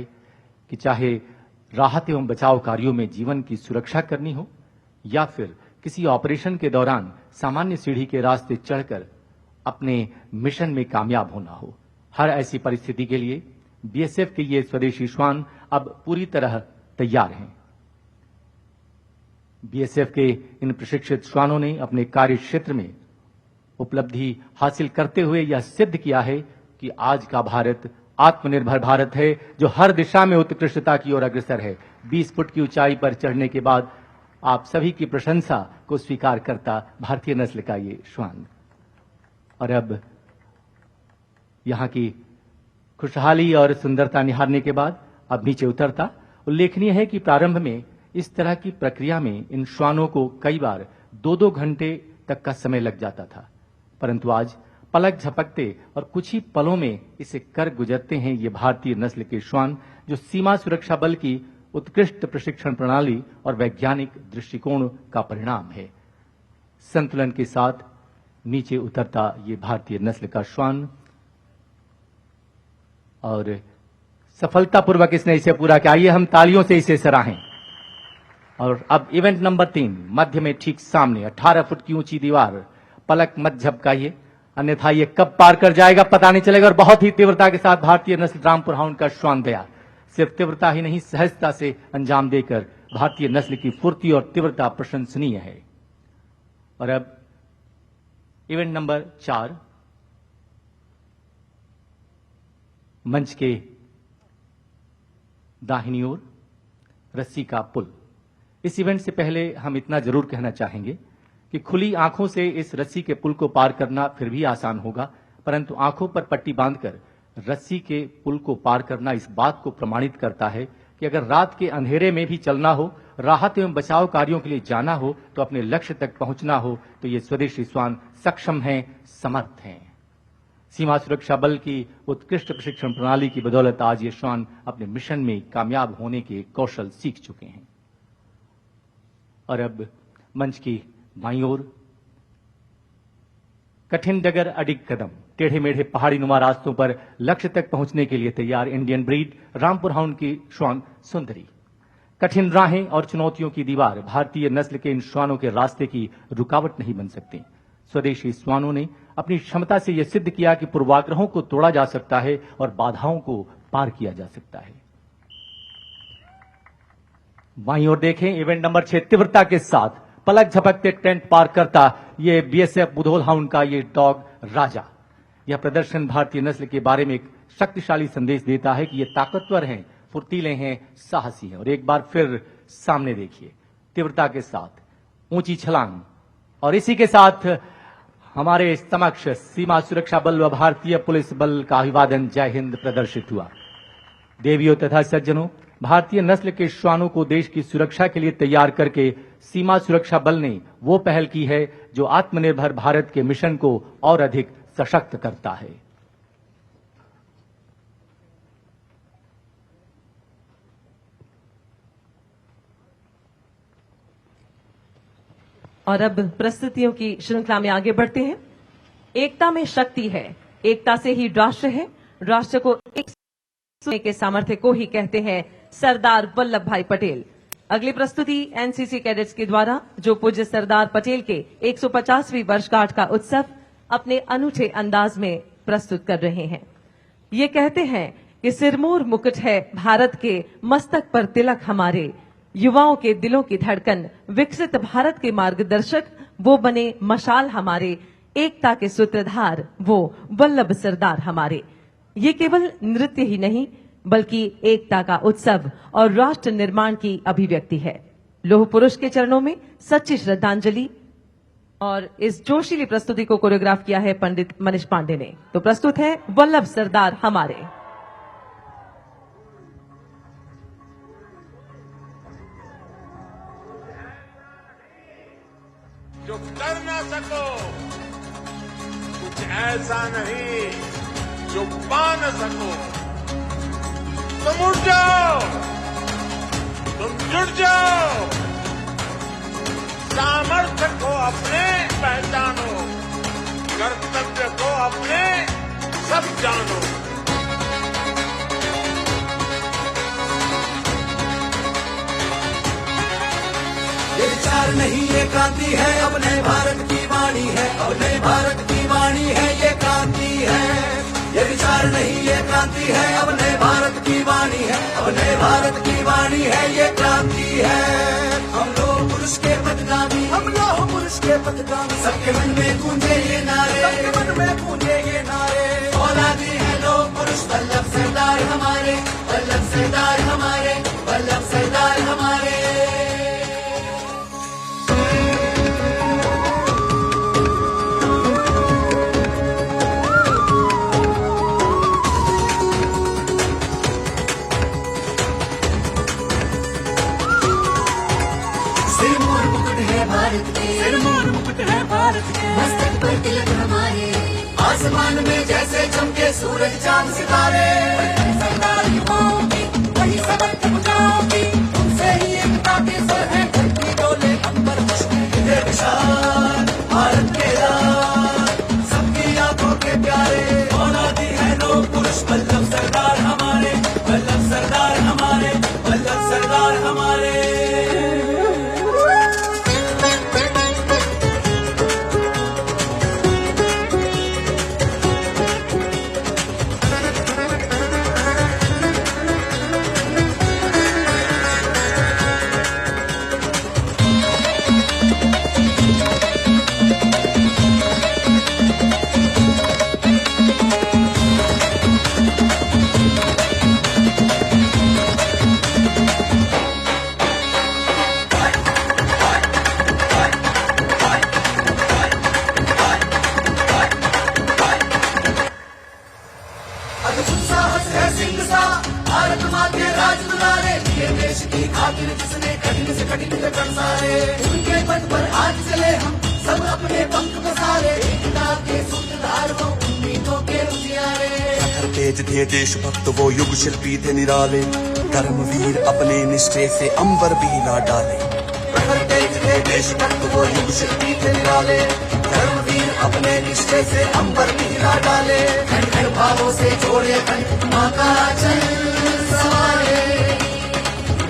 C: कि चाहे राहत एवं बचाव कार्यों में जीवन की सुरक्षा करनी हो या फिर किसी ऑपरेशन के दौरान सामान्य सीढ़ी के रास्ते चढ़कर अपने मिशन में कामयाब होना हो, हर ऐसी परिस्थिति के लिए बीएसएफ के ये स्वदेशी श्वान अब पूरी तरह तैयार हैं। बीएसएफ के इन प्रशिक्षित श्वानों ने अपने कार्य क्षेत्र में उपलब्धि हासिल करते हुए यह सिद्ध किया है कि आज का भारत आत्मनिर्भर भारत है, जो हर दिशा में उत्कृष्टता की ओर अग्रसर है। 20 फुट की ऊंचाई पर चढ़ने के बाद आप सभी की प्रशंसा को स्वीकार करता भारतीय नस्ल का ये श्वान। और अब यहां की खुशहाली और सुंदरता निहारने के बाद अब नीचे उतरता। उल्लेखनीय है कि प्रारंभ में इस तरह की प्रक्रिया में इन श्वानों को कई बार 2-2 घंटे तक का समय लग जाता था, परंतु आज पलक झपकते और कुछ ही पलों में इसे कर गुजरते हैं ये भारतीय नस्ल के श्वान, जो सीमा सुरक्षा बल की उत्कृष्ट प्रशिक्षण प्रणाली और वैज्ञानिक दृष्टिकोण का परिणाम है। संतुलन के साथ नीचे उतरता ये भारतीय नस्ल का श्वान और सफलतापूर्वक इसने इसे पूरा किया। आइए हम तालियों से इसे सराहें। और अब इवेंट नंबर 3, मध्य में ठीक सामने 18 फुट की ऊंची दीवार। पलक मत झपकाइए, अन्यथा ये कब पार कर जाएगा पता नहीं चलेगा। और बहुत ही तीव्रता के साथ भारतीय नस्ल रामपुर हाउंड का श्वान गया। सिर्फ तीव्रता ही नहीं, सहजता से अंजाम देकर भारतीय नस्ल की फुर्ती और तीव्रता प्रशंसनीय है। और अब इवेंट नंबर 4, मंच के दाहिनी ओर रस्सी का पुल। इस इवेंट से पहले हम इतना जरूर कहना चाहेंगे कि खुली आंखों से इस रस्सी के पुल को पार करना फिर भी आसान होगा, परंतु आंखों पर पट्टी बांधकर रस्सी के पुल को पार करना इस बात को प्रमाणित करता है कि अगर रात के अंधेरे में भी चलना हो, राहत एवं बचाव कार्यों के लिए जाना हो, तो अपने लक्ष्य तक पहुंचना हो, तो ये स्वदेशी श्वान सक्षम हैं, समर्थ हैं। सीमा सुरक्षा बल की उत्कृष्ट प्रशिक्षण प्रणाली की बदौलत आज ये श्वान अपने मिशन में कामयाब होने के कौशल सीख चुके हैं। और अब मंच की बाईं ओर कठिन डगर अडिग कदम, टेढ़े मेढ़े पहाड़ी नुमा रास्तों पर लक्ष्य तक पहुंचने के लिए तैयार इंडियन ब्रीड रामपुर हाउंड की श्वान सुंदरी। कठिन राहें और चुनौतियों की दीवार भारतीय नस्ल के इन श्वानों के रास्ते की रुकावट नहीं बन सकती। स्वदेशी श्वानों ने अपनी क्षमता से यह सिद्ध किया कि पूर्वाग्रहों को तोड़ा जा सकता है और बाधाओं को पार किया जा सकता है। वहीं और देखें इवेंट नंबर 6 तीव्रता के साथ पलक झपकते टेंट पार करता ये बीएसएफ बुधोल हाउंड का ये डॉग राजा। यह प्रदर्शन भारतीय नस्ल के बारे में एक शक्तिशाली संदेश देता है कि ये ताकतवर हैं, फुर्तीले हैं, साहसी हैं। और एक बार फिर सामने देखिए तीव्रता के साथ ऊंची छलांग, और इसी के साथ हमारे समक्ष सीमा सुरक्षा बल व भारतीय पुलिस बल का अभिवादन जय हिंद प्रदर्शित हुआ। देवियों तथा सज्जनों, भारतीय नस्ल के श्वानों को देश की सुरक्षा के लिए तैयार करके सीमा सुरक्षा बल ने वो पहल की है जो आत्मनिर्भर भारत के मिशन को और अधिक सशक्त करता है।
D: और अब प्रस्तुतियों की श्रृंखला में आगे बढ़ते हैं। एकता में शक्ति है, एकता से ही राष्ट्र है, राष्ट्र को एक सुनने के सामर्थ्य को ही कहते हैं सरदार वल्लभ भाई पटेल। अगली प्रस्तुति एनसीसी कैडेट्स के द्वारा जो पूज्य सरदार पटेल के 150वीं वर्षगांठ का उत्सव अपने अनूठे अंदाज में प्रस्तुत कर रहे हैं। ये कहते हैं कि सिरमौर मुकुट है भारत के, मस्तक पर तिलक हमारे, युवाओं के दिलों की धड़कन, विकसित भारत के मार्गदर्शक, वो बने मशाल हमारे, एकता के सूत्रधार वो वल्लभ सरदार हमारे। ये केवल नृत्य ही नहीं बल्कि एकता का उत्सव और राष्ट्र निर्माण की अभिव्यक्ति है। लौह पुरुष के चरणों में सच्ची श्रद्धांजलि। और इस जोशीली प्रस्तुति को कोरियोग्राफ किया है पंडित मनीष पांडे ने। तो प्रस्तुत है वल्लभ सरदार हमारे।
A: जो कर ना सको, कुछ ऐसा नहीं जो पा न सको। तुम उठ जाओ, तुम जुट जाओ, सामर्थ्य को अपने पहचानो, कर्तव्य को अपने सब जानो।
E: ये विचार नहीं ये क्रांति है, अब नए भारत की वाणी है, अब नए भारत की वाणी है, ये क्रांति है। ये विचार नहीं ये क्रांति है, अब नए भारत की वाणी है, अब नए भारत की वाणी है, ये क्रांति है। हम लोग पुरुष के पथगामी, हम लोग पुरुष के पथगामी, सबके मन में गूंजे ये नारे, सबके मन में गूंजे ये नारे। औलादी है लोग पुरुष, वल्लभ सरदार हमारे, वल्लभ सरदार हमारे, वल्लभ सरदार हमारे। सिरमौर मुकुट है भारत के, सिरमौर मुकुट है भारत के, मस्तक पर तिलक हमारे, आसमान में जैसे चमके सूरज चांद सितारे। सरदार युवाओं की वही समर्थ बुझाओं की, तुमसे ही एकता के स्वर है, धरती डोले अंबर खुशबू है विशाल भारत के लाल, सबकी आंखों के प्यारे। औलादी है लोग पुरुष, वल्लभ सरदार हमारे, वल्लभ सरदार हमारे, वल्लभ सरदार हमारे। साहस है सिंह सा, भारत माँ के राज दुलारे, ये देश की खातिर जिसने कठिन से कठिन जगह सारे, उनके पथ पर आज चले हम सब अपने पंख पसारे, एकता के सूत्रधार वो उम्मीदों के उजियारे।
F: तेज थे देशभक्त वो युग शिल्पी थे निराले, कर्मवीर अपने निष्ठे से अंबर भी हिला डाले।
E: तेज थे देशभक्त वो युग शिल्पी थे निराले, कर्मवीर अपने निष्ठे से अंबर भी हिला डाले। खंड खंड भावों से जोड़े खंड माँ का चल सवारे,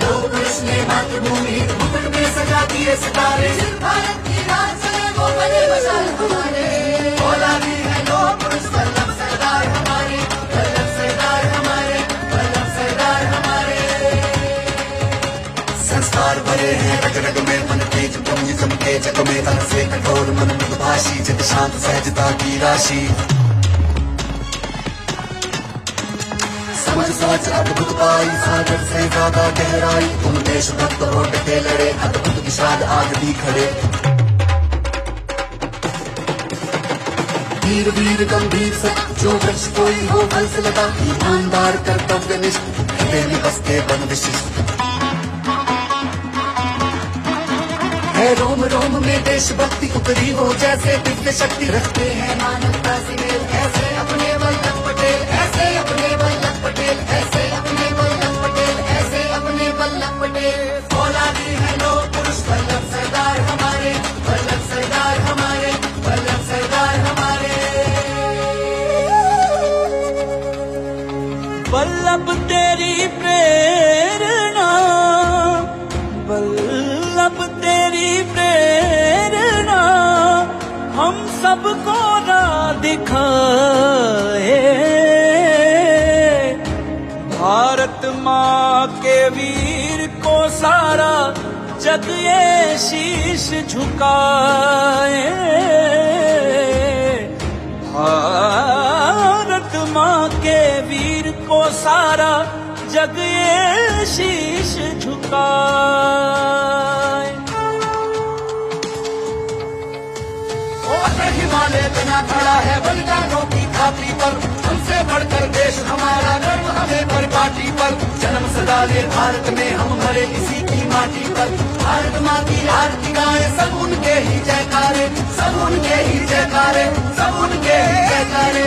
E: लोग पुरुष ने मातृभूमि मुकुट में सजा दिए सितारे। भारत की राज चले वो बने मशाल हमारे, औलादी है लोग पुरुष, वल्लभ सरदार हमारे, वल्लभ सरदार हमारे, वल्लभ सरदार हमारे। संस्कार
F: संस्कार भरे हैं रग रग में, मन तेज पुंज चमके जग में, तन से कठोर मन मृदुभाषी, चित शांत सहजता की राशि। समझ सोच अद्भुत पाई, सागर से ज्यादा गहराई, तुम देशभक्त हो डटे लड़े, अद्भुत विषाद आज भी खड़े। वीर वीर गंभीर सत्य, जो वृक्ष कोई हो फल से लगा, ईमानदार कर्तव्यनिष्ठ, हृदय में बसते बन विशिष्ट। है रोम रोम में देशभक्ति, उतरी हो जैसे दिव्य शक्ति, रखते हैं मानवता से मेल, ऐसे अपने वल्लभ पटेल, ऐसे अपने वल्लभ पटेल, ऐसे अपने वल्लभ पटेल, ऐसे अपने वल्लभ पटेल। औलादी है लोग पुरुष, वल्लभ सरदार हमारे, वल्लभ सरदार हमारे, वल्लभ सरदार हमारे।
G: वल्लभ तेरी प्रेरणा, वल्लभ तेरी प्रेरणा, हम सबको राह दिखाए। भारत माँ के वीर को सारा जग ये शीश झुकाए। भारत माँ के वीर को सारा जग ये शीश झुकाए।
E: हिमालय बना खड़ा है बलिदानों की छाती पर, हमसे बढ़कर देश हमारा, गर्व हमें परिपाटी पर। जन्म सदा ले भारत में, हम मरे इसी की माटी पर। भारत माँ की आरती गाए, सब उनके ही जयकारे, सब उनके ही जयकारे, सब उनके ही जयकारे।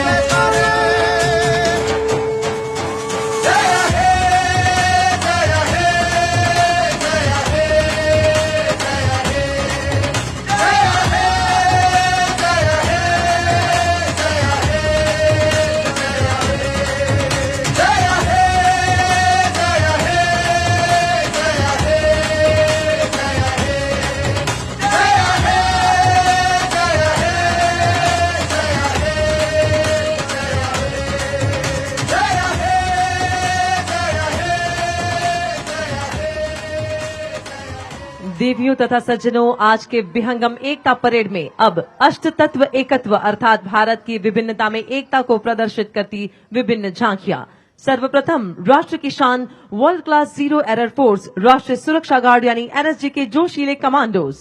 D: देवियों तथा सज्जनों, आज के विहंगम एकता परेड में अब अष्ट तत्व एकत्व अर्थात भारत की विभिन्नता में एकता को प्रदर्शित करती विभिन्न झांकियां। सर्वप्रथम राष्ट्र की शान world class zero error force राष्ट्रीय सुरक्षा गार्ड यानी एनएसजी के जोशीले कमांडोज।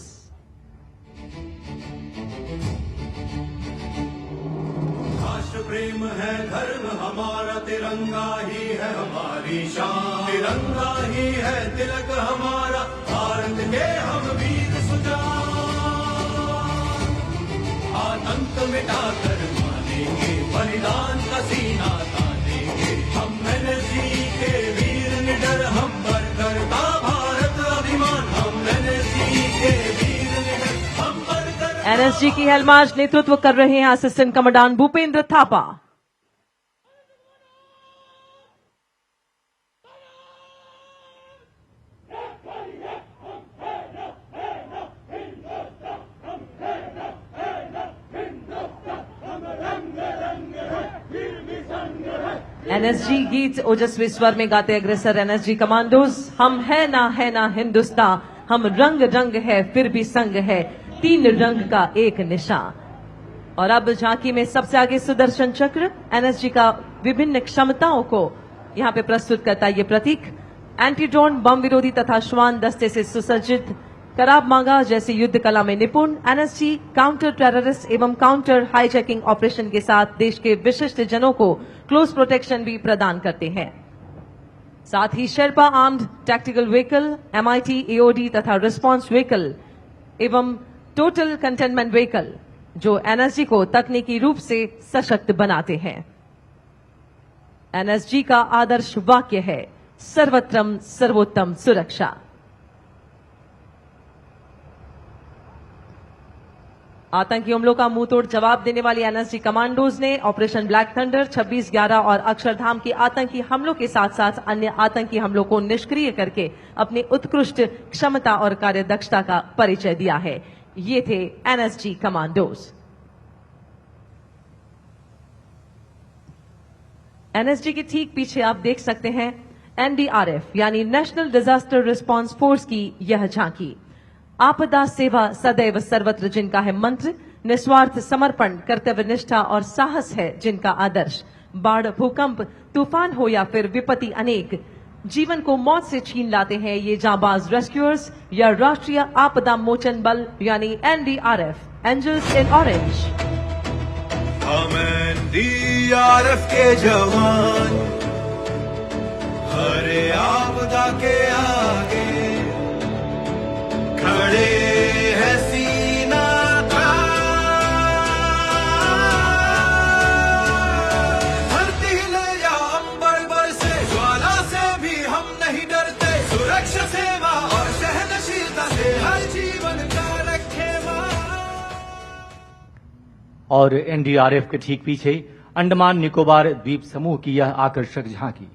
E: राष्ट्र प्रेम है धर्म हमारा, तिरंगा ही है हमारी शान, तिरंगा ही है तिलक हमारा, भारत के हम वीर सुजान। आतंक मिटाकर मानेंगे, बलिदान का सीना तानेंगे, हम एनएसजी के वीर निडर, हम बरकरता भारत अभिमान, हम एनएसजी के वीर निडर, हम बरकर।
D: एनएसजी की हेलमार्च नेतृत्व कर रहे हैं assistant commandant Bhupendra Thapa. NSG गीत ओजस्वी स्वर में गाते अग्रसर एनएसजी कमांडोज। हम है ना हिंदुस्तान, हम रंग रंग है फिर भी संग है, तीन रंग का एक निशान। और अब झांकी में सबसे आगे सुदर्शन चक्र एनएसजी का विभिन्न क्षमताओं को यहां पे प्रस्तुत करता है। ये प्रतीक एंटी ड्रोन बम विरोधी तथा श्वान दस्ते से सुसज्जित, कराब मांगा जैसे युद्ध कला में निपुण एनएसजी काउंटर टेररिस्ट एवं काउंटर हाईजैकिंग ऑपरेशन के साथ देश के विशिष्ट जनों को क्लोज प्रोटेक्शन भी प्रदान करते हैं। साथ ही Sherpa armoured tactical vehicle, MIT AOD तथा रिस्पांस व्हीकल एवं टोटल कंटेनमेंट व्हीकल जो एनएसजी को तकनीकी रूप से सशक्त बनाते हैं। एनएसजी का आदर्श वाक्य है सर्वत्रम सर्वोत्तम सुरक्षा। आतंकी हमलों का मुंहतोड़ जवाब देने वाली एनएसजी कमांडोज ने ऑपरेशन ब्लैक थंडर, 26/11 और अक्षरधाम के आतंकी हमलों के साथ साथ अन्य आतंकी हमलों को निष्क्रिय करके अपनी उत्कृष्ट क्षमता और कार्यदक्षता का परिचय दिया है। ये थे एनएसजी कमांडोज। एनएसजी के ठीक पीछे आप देख सकते हैं एनडीआरएफ यानी नेशनल डिजास्टर रिस्पांस फोर्स की यह झांकी। आपदा सेवा सदैव सर्वत्र जिनका है मंत्र, निस्वार्थ समर्पण, कर्तव्य निष्ठा और साहस है जिनका आदर्श। बाढ़, भूकंप, तूफान हो या फिर विपत्ति अनेक, जीवन को मौत से छीन लाते हैं ये जांबाज रेस्क्यूअर्स या राष्ट्रीय आपदा मोचन बल यानी एनडीआरएफ, एंजल्स इन ऑरेंज।
E: हम एनडीआरएफ के जवान हर आपदा के आगे खड़े हैं सीना तान। धरती ले या अंबर बरसे, ज्वाला से भी हम नहीं डरते। सुरक्षा, सेवा और सहनशीलता से हर जीवन का रखे मान।
C: और एनडीआरएफ के ठीक पीछे अंडमान निकोबार द्वीप समूह की यह आकर्षक झांकी।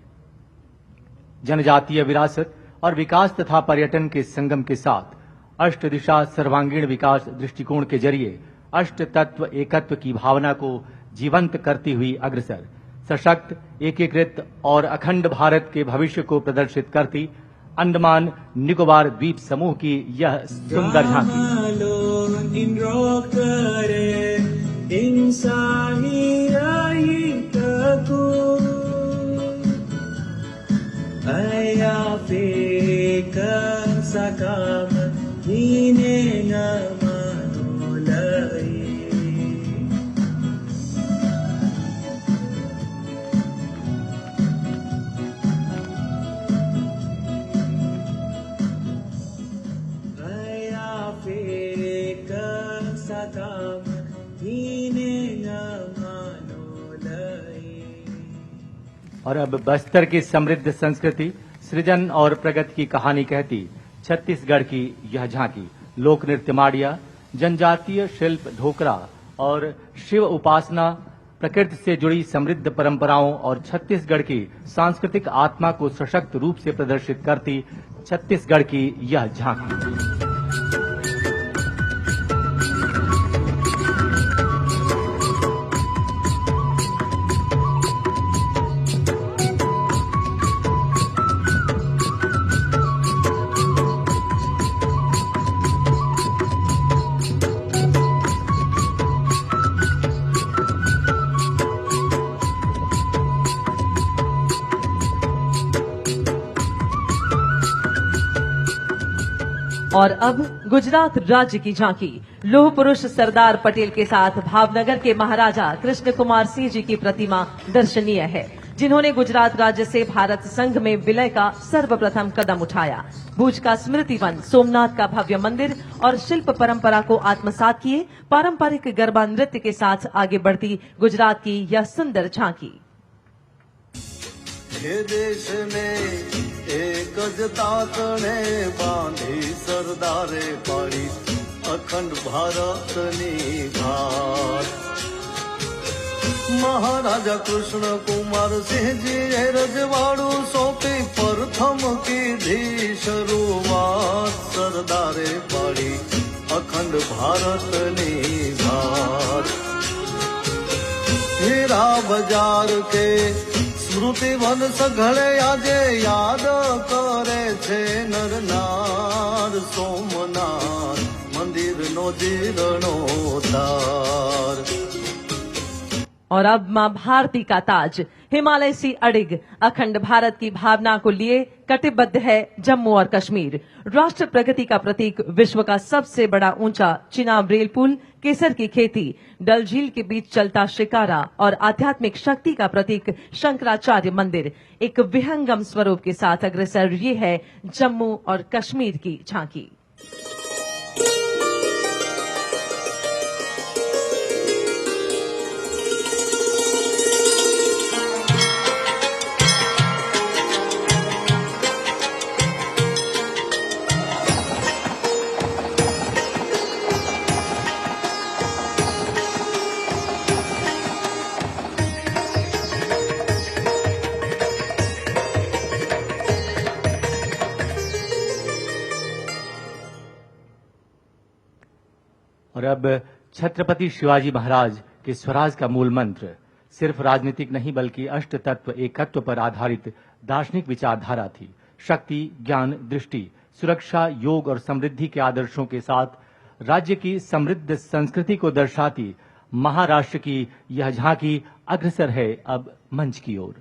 C: जनजातीय विरासत और विकास तथा पर्यटन के संगम के साथ अष्ट दिशा सर्वांगीण विकास दृष्टिकोण के जरिए अष्ट तत्व एकत्व की भावना को जीवंत करती हुई अग्रसर, सशक्त, एकीकृत और अखंड भारत के भविष्य को प्रदर्शित करती अंडमान निकोबार द्वीप समूह की यह सुंदर झांकी। और अब बस्तर की समृद्ध संस्कृति, सृजन और प्रगति की कहानी कहती छत्तीसगढ़ की यह झांकी। लोक नृत्य माड़िया, जनजातीय शिल्प ढोकरा और शिव उपासना, प्रकृति से जुड़ी समृद्ध परंपराओं और छत्तीसगढ़ की सांस्कृतिक आत्मा को सशक्त रूप से प्रदर्शित करती छत्तीसगढ़ की यह झांकी।
D: और अब गुजरात राज्य की झांकी। लौह पुरुष सरदार पटेल के साथ भावनगर के महाराजा कृष्ण कुमार सिंह जी की प्रतिमा दर्शनीय है, जिन्होंने गुजरात राज्य से भारत संघ में विलय का सर्वप्रथम कदम उठाया। भुज का स्मृति वन, सोमनाथ का भव्य मंदिर और शिल्प परंपरा को आत्मसात किए पारंपरिक गरबा नृत्य के साथ आगे बढ़ती गुजरात की यह सुंदर झांकी।
E: हे देश ने एक ज तातणे बांधी, सरदारे पाड़ी अखंड भारतनी भार। महाराजा कृष्ण कुमार सिंह जी रजवाड़ू सौंपी, प्रथम की धी शुरुआत, सरदारे पाड़ी अखंड भारतनी भार। हीरा बाजार के स्मृति वन सघळे आजे याद करे छे नर नार, सोमनाथ मंदिर नो जीर्णोद्धार।
D: और अब मां भारती का ताज, हिमालय सी अडिग, अखंड भारत की भावना को लिए कटिबद्ध है जम्मू और कश्मीर। राष्ट्र प्रगति का प्रतीक, विश्व का सबसे बड़ा ऊंचा चिनाब रेल पुल, केसर की खेती, डल झील के बीच चलता शिकारा और आध्यात्मिक शक्ति का प्रतीक शंकराचार्य मंदिर, एक विहंगम स्वरूप के साथ अग्रसर ये है जम्मू और कश्मीर की झांकी।
C: और अब छत्रपति शिवाजी महाराज के स्वराज का मूल मंत्र सिर्फ राजनीतिक नहीं बल्कि अष्ट तत्व एकत्व पर आधारित दार्शनिक विचारधारा थी। शक्ति, ज्ञान, दृष्टि, सुरक्षा, योग और समृद्धि के आदर्शों के साथ राज्य की समृद्ध संस्कृति को दर्शाती महाराष्ट्र की यह झांकी अग्रसर है अब मंच की ओर।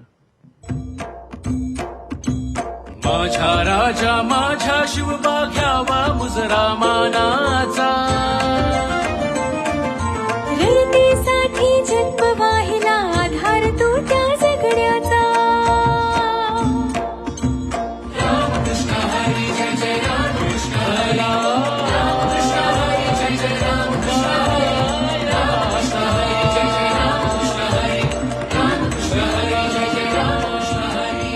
G: माझा राजा माझा शिवबा घ्यावा मुजरा मानाचा
H: रणनीसाठी जन्म वाहिला आधार तो त्या जगण्याचा
G: रामकृष्ण हरी जय जय रामकृष्ण हरी रामकृष्ण हरी जय जय रामकृष्ण हरी रामकृष्ण हरी जय जय रामकृष्ण हरी रामकृष्ण हरी जय जय रामकृष्ण हरी।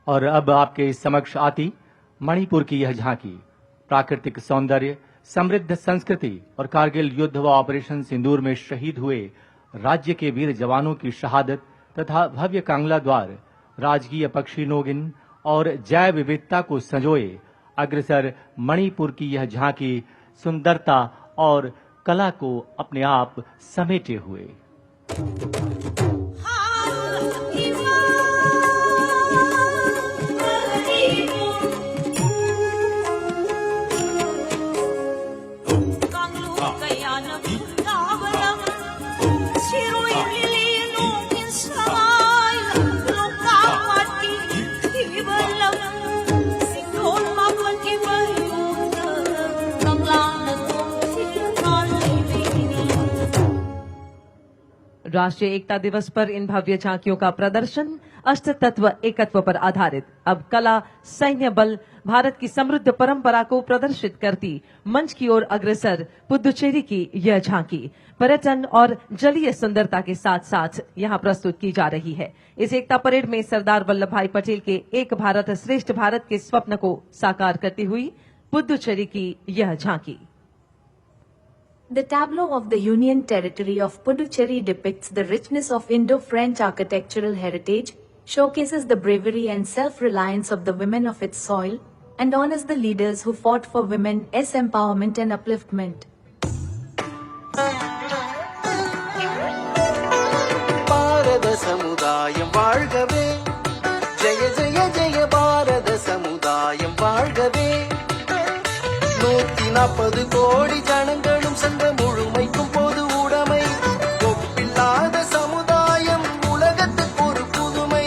C: और अब आपके समक्ष आती मणिपुर की यह झांकी प्राकृतिक सौंदर्य, समृद्ध संस्कृति और कारगिल युद्ध व ऑपरेशन सिंदूर में शहीद हुए राज्य के वीर जवानों की शहादत तथा भव्य कांगला द्वार, राजकीय पक्षी नोगिन और जैव विविधता को संजोए अग्रसर मणिपुर की यह झांकी सुंदरता और कला को अपने आप समेटे हुए।
D: राष्ट्रीय एकता दिवस पर इन भव्य झांकियों का प्रदर्शन अष्ट तत्व एकत्व पर आधारित अब कला, सैन्य बल, भारत की समृद्ध परंपरा को प्रदर्शित करती मंच की ओर अग्रसर पुदुचेरी की यह झांकी पर्यटन और जलीय सुंदरता के साथ साथ यहां प्रस्तुत की जा रही है। इस एकता परेड में सरदार वल्लभ भाई पटेल के एक भारत श्रेष्ठ भारत के स्वप्न को साकार करती हुई पुदुचेरी की यह झांकी।
H: The tableau of the Union Territory of Puducherry depicts the richness of Indo-French architectural heritage, showcases the bravery and self-reliance of the women of its soil, and honors the leaders who fought for women's empowerment and upliftment.
E: பாரத சமுதாயம் வாழ்கவே, ஜெய ஜெய ஜெய பாரத சமுதாயம் வாழ்கவே, 140 கோடி ஜனங்களும் சென்ற முழுமைக்கும் பொது உடைமை, ஒப்பில்லாத சமுதாயம் உலகத்துக்கு ஒரு புதுமை।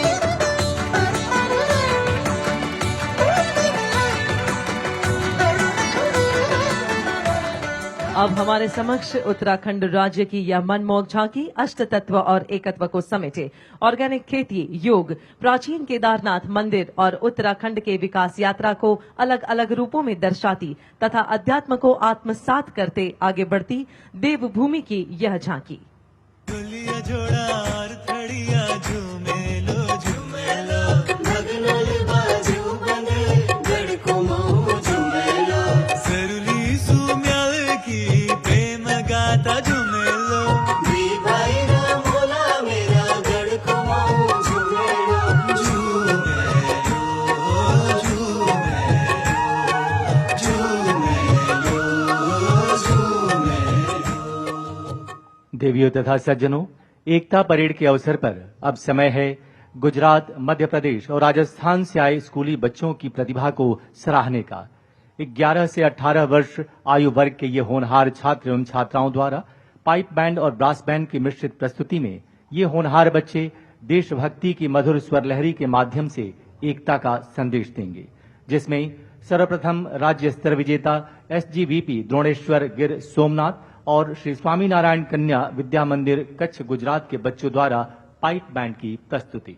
D: अब हमारे समक्ष उत्तराखंड राज्य की यह मनमोहक झांकी अष्ट तत्व और एकत्व को समेटे ऑर्गेनिक खेती, योग, प्राचीन केदारनाथ मंदिर और उत्तराखंड के विकास यात्रा को अलग अलग रूपों में दर्शाती तथा अध्यात्म को आत्मसात करते आगे बढ़ती देवभूमि की यह झांकी।
C: देवियों तथा सज्जनों, एकता परेड के अवसर पर अब समय है गुजरात, मध्य प्रदेश और राजस्थान से आए स्कूली बच्चों की प्रतिभा को सराहने का। 11 से 18 वर्ष आयु वर्ग के ये होनहार छात्र एवं छात्राओं द्वारा पाइप बैंड और ब्रास बैंड की मिश्रित प्रस्तुति में ये होनहार बच्चे देशभक्ति की मधुर स्वर लहरी के माध्यम से एकता का संदेश देंगे, जिसमें सर्वप्रथम राज्य स्तर विजेता SGVP द्रोणेश्वर गिर सोमनाथ और श्री स्वामीनारायण कन्या विद्या मंदिर कच्छ गुजरात के बच्चों द्वारा पाइप बैंड की प्रस्तुति।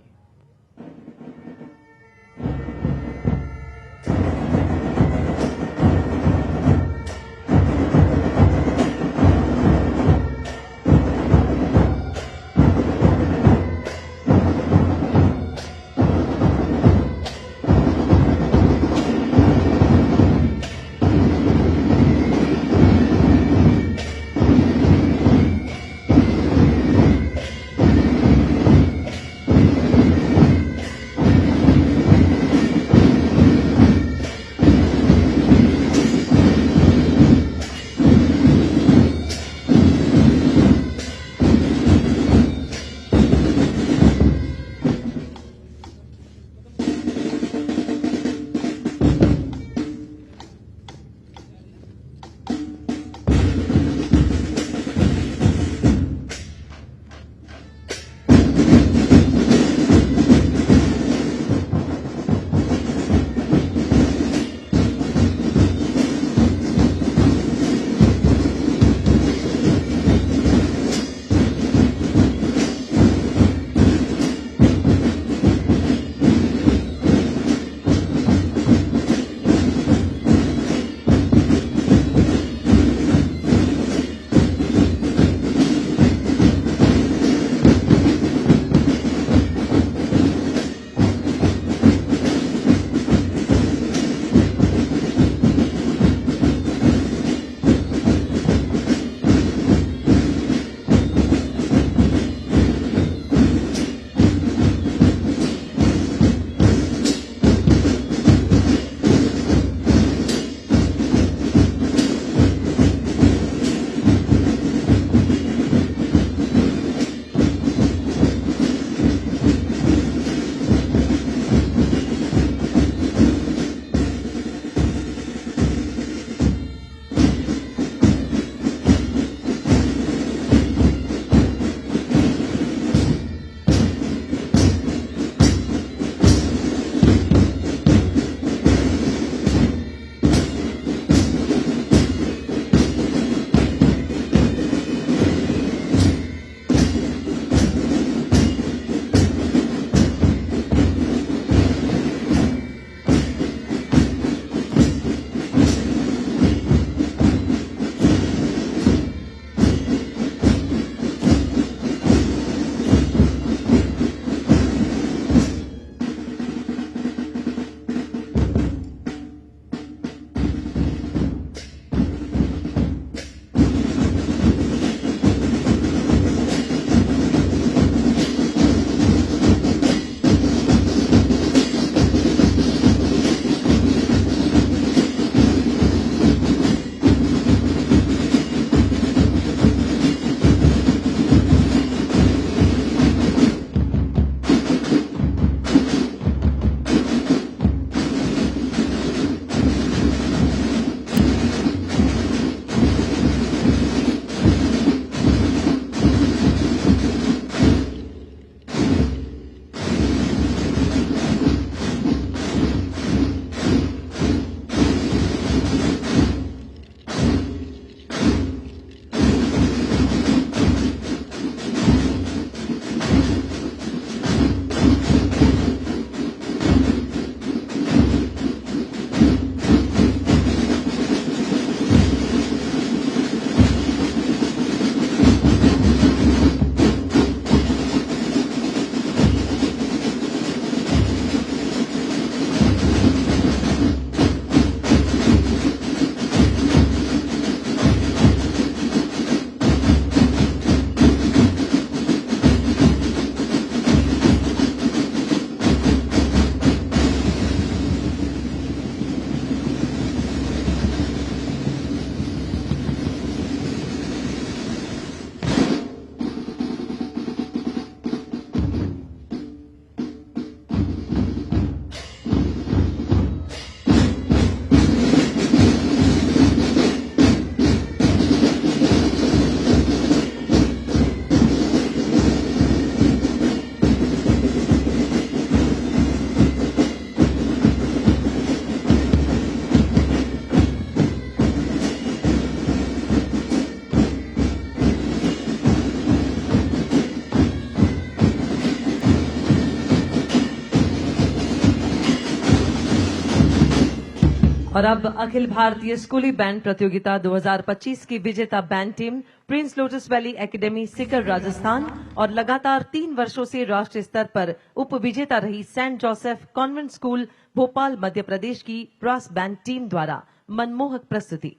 D: और अब अखिल भारतीय स्कूली बैंड प्रतियोगिता 2025 की विजेता band team Prince lotus valley academy Sikar Rajasthan और लगातार 3 वर्षों से राष्ट्रीय स्तर पर उप विजेता रही saint Joseph convent school Bhopal Madhya Pradesh की ब्रास बैंड टीम द्वारा मनमोहक प्रस्तुति।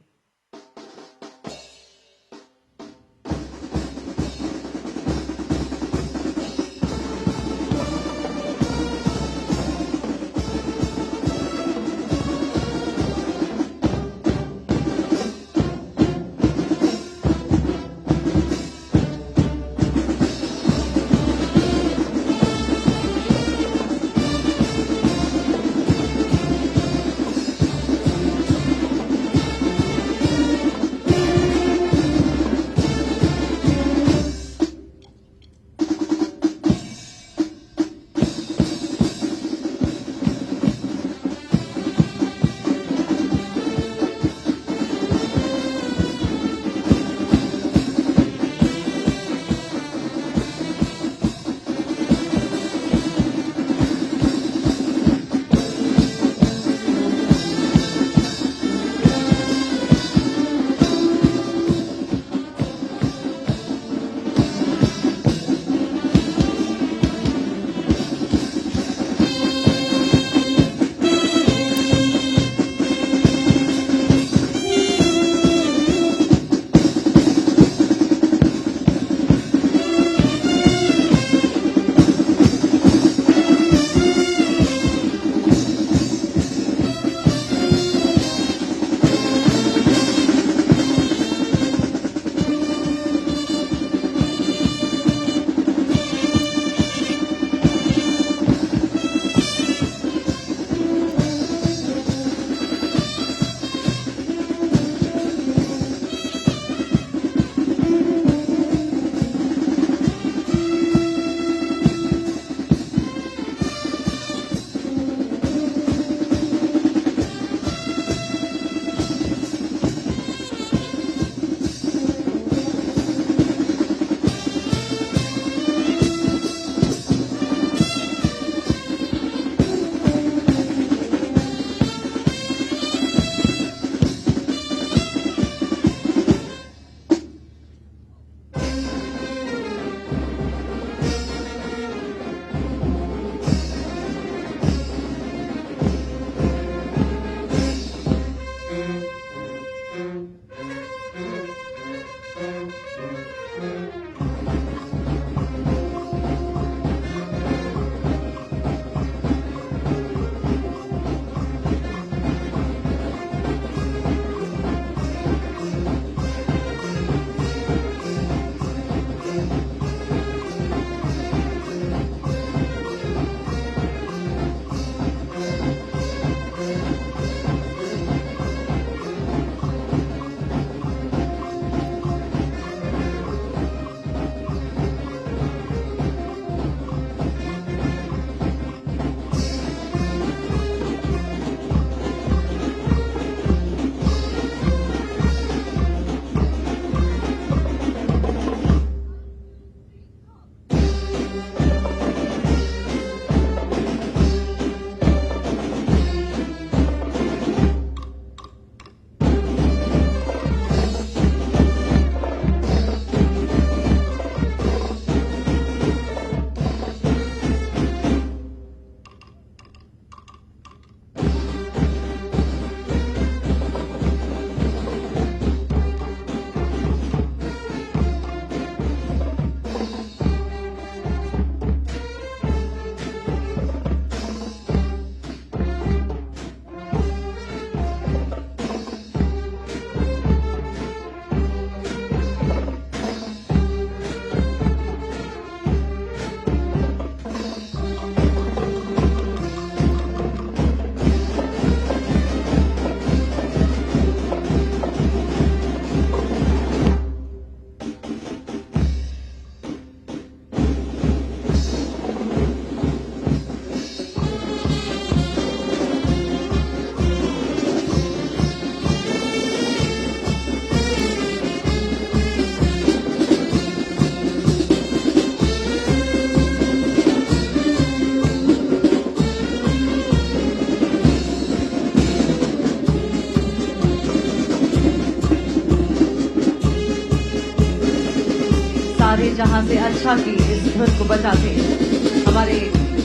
D: सारे जहां से अच्छा की इस धुन को बजाते हैं हमारे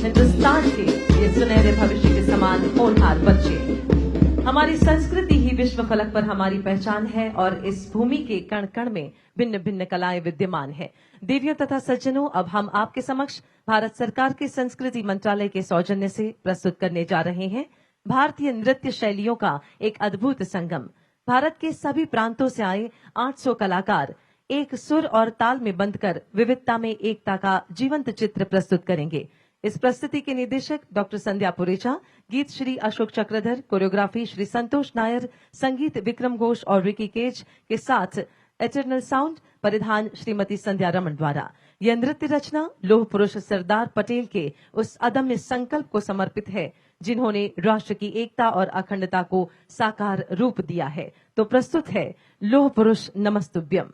D: हिंदुस्तान के ये सुनहरे भविष्य के समान होनहार बच्चे। हमारी संस्कृति ही विश्व फलक पर हमारी पहचान है और इस भूमि के कण कण में भिन्न भिन्न कलाएं विद्यमान है। देवियों तथा सज्जनों, अब हम आपके समक्ष भारत सरकार के संस्कृति मंत्रालय के सौजन्य से प्रस्तुत करने जा रहे हैं भारतीय नृत्य शैलियों का एक अद्भुत संगम। भारत के सभी प्रांतों से आए 800 कलाकार एक सुर और ताल में बंधकर विविधता में एकता का जीवंत चित्र प्रस्तुत करेंगे। इस प्रस्तुति के निदेशक डॉक्टर संध्या पुरेचा, गीत श्री अशोक चक्रधर, कोरियोग्राफी श्री संतोष नायर, संगीत विक्रम घोष और रिकी केज के साथ एटर्नल साउंड परिधान श्रीमती संध्या रमन द्वारा। यह नृत्य रचना लौह पुरुष सरदार पटेल के उस अदम्य संकल्प को समर्पित है जिन्होंने राष्ट्र की एकता और अखंडता को साकार रूप दिया है। तो प्रस्तुत है लौह पुरुष नमस्तुभ्यम।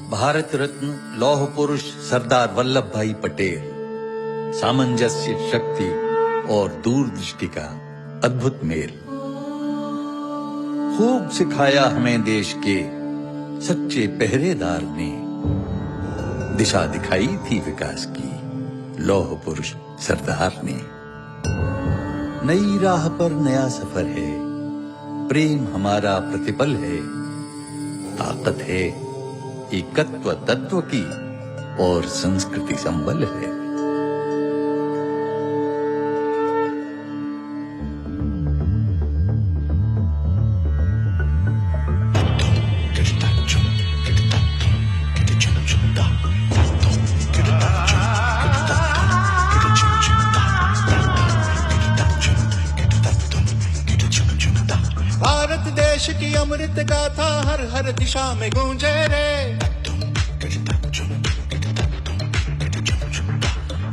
I: भारत रत्न लौह पुरुष सरदार वल्लभ भाई पटेल सामंजस्य, शक्ति और दूरदृष्टि का अद्भुत मेल। खूब सिखाया हमें देश के सच्चे पहरेदार ने, दिशा दिखाई थी विकास की लौह पुरुष सरदार ने। नई राह पर नया सफर है, प्रेम हमारा प्रतिपल है, ताकत है एकत्व तत्व की और संस्कृति संबल है।
J: भारत देश की अमृत गाथा हर हर दिशा में गूंजे रे।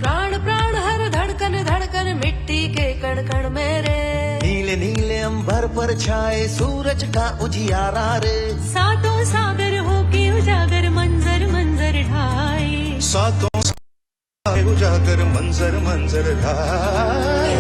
K: प्राण प्राण हर धड़कन धड़कन मिट्टी के कण कण में रे।
E: नीले नीले अंबर पर छाए सूरज का उजियारा रे।
K: सातों सागर होके उजागर मंजर मंजर ढाए।
J: सातों सागर उजागर मंजर मंजर ढाए।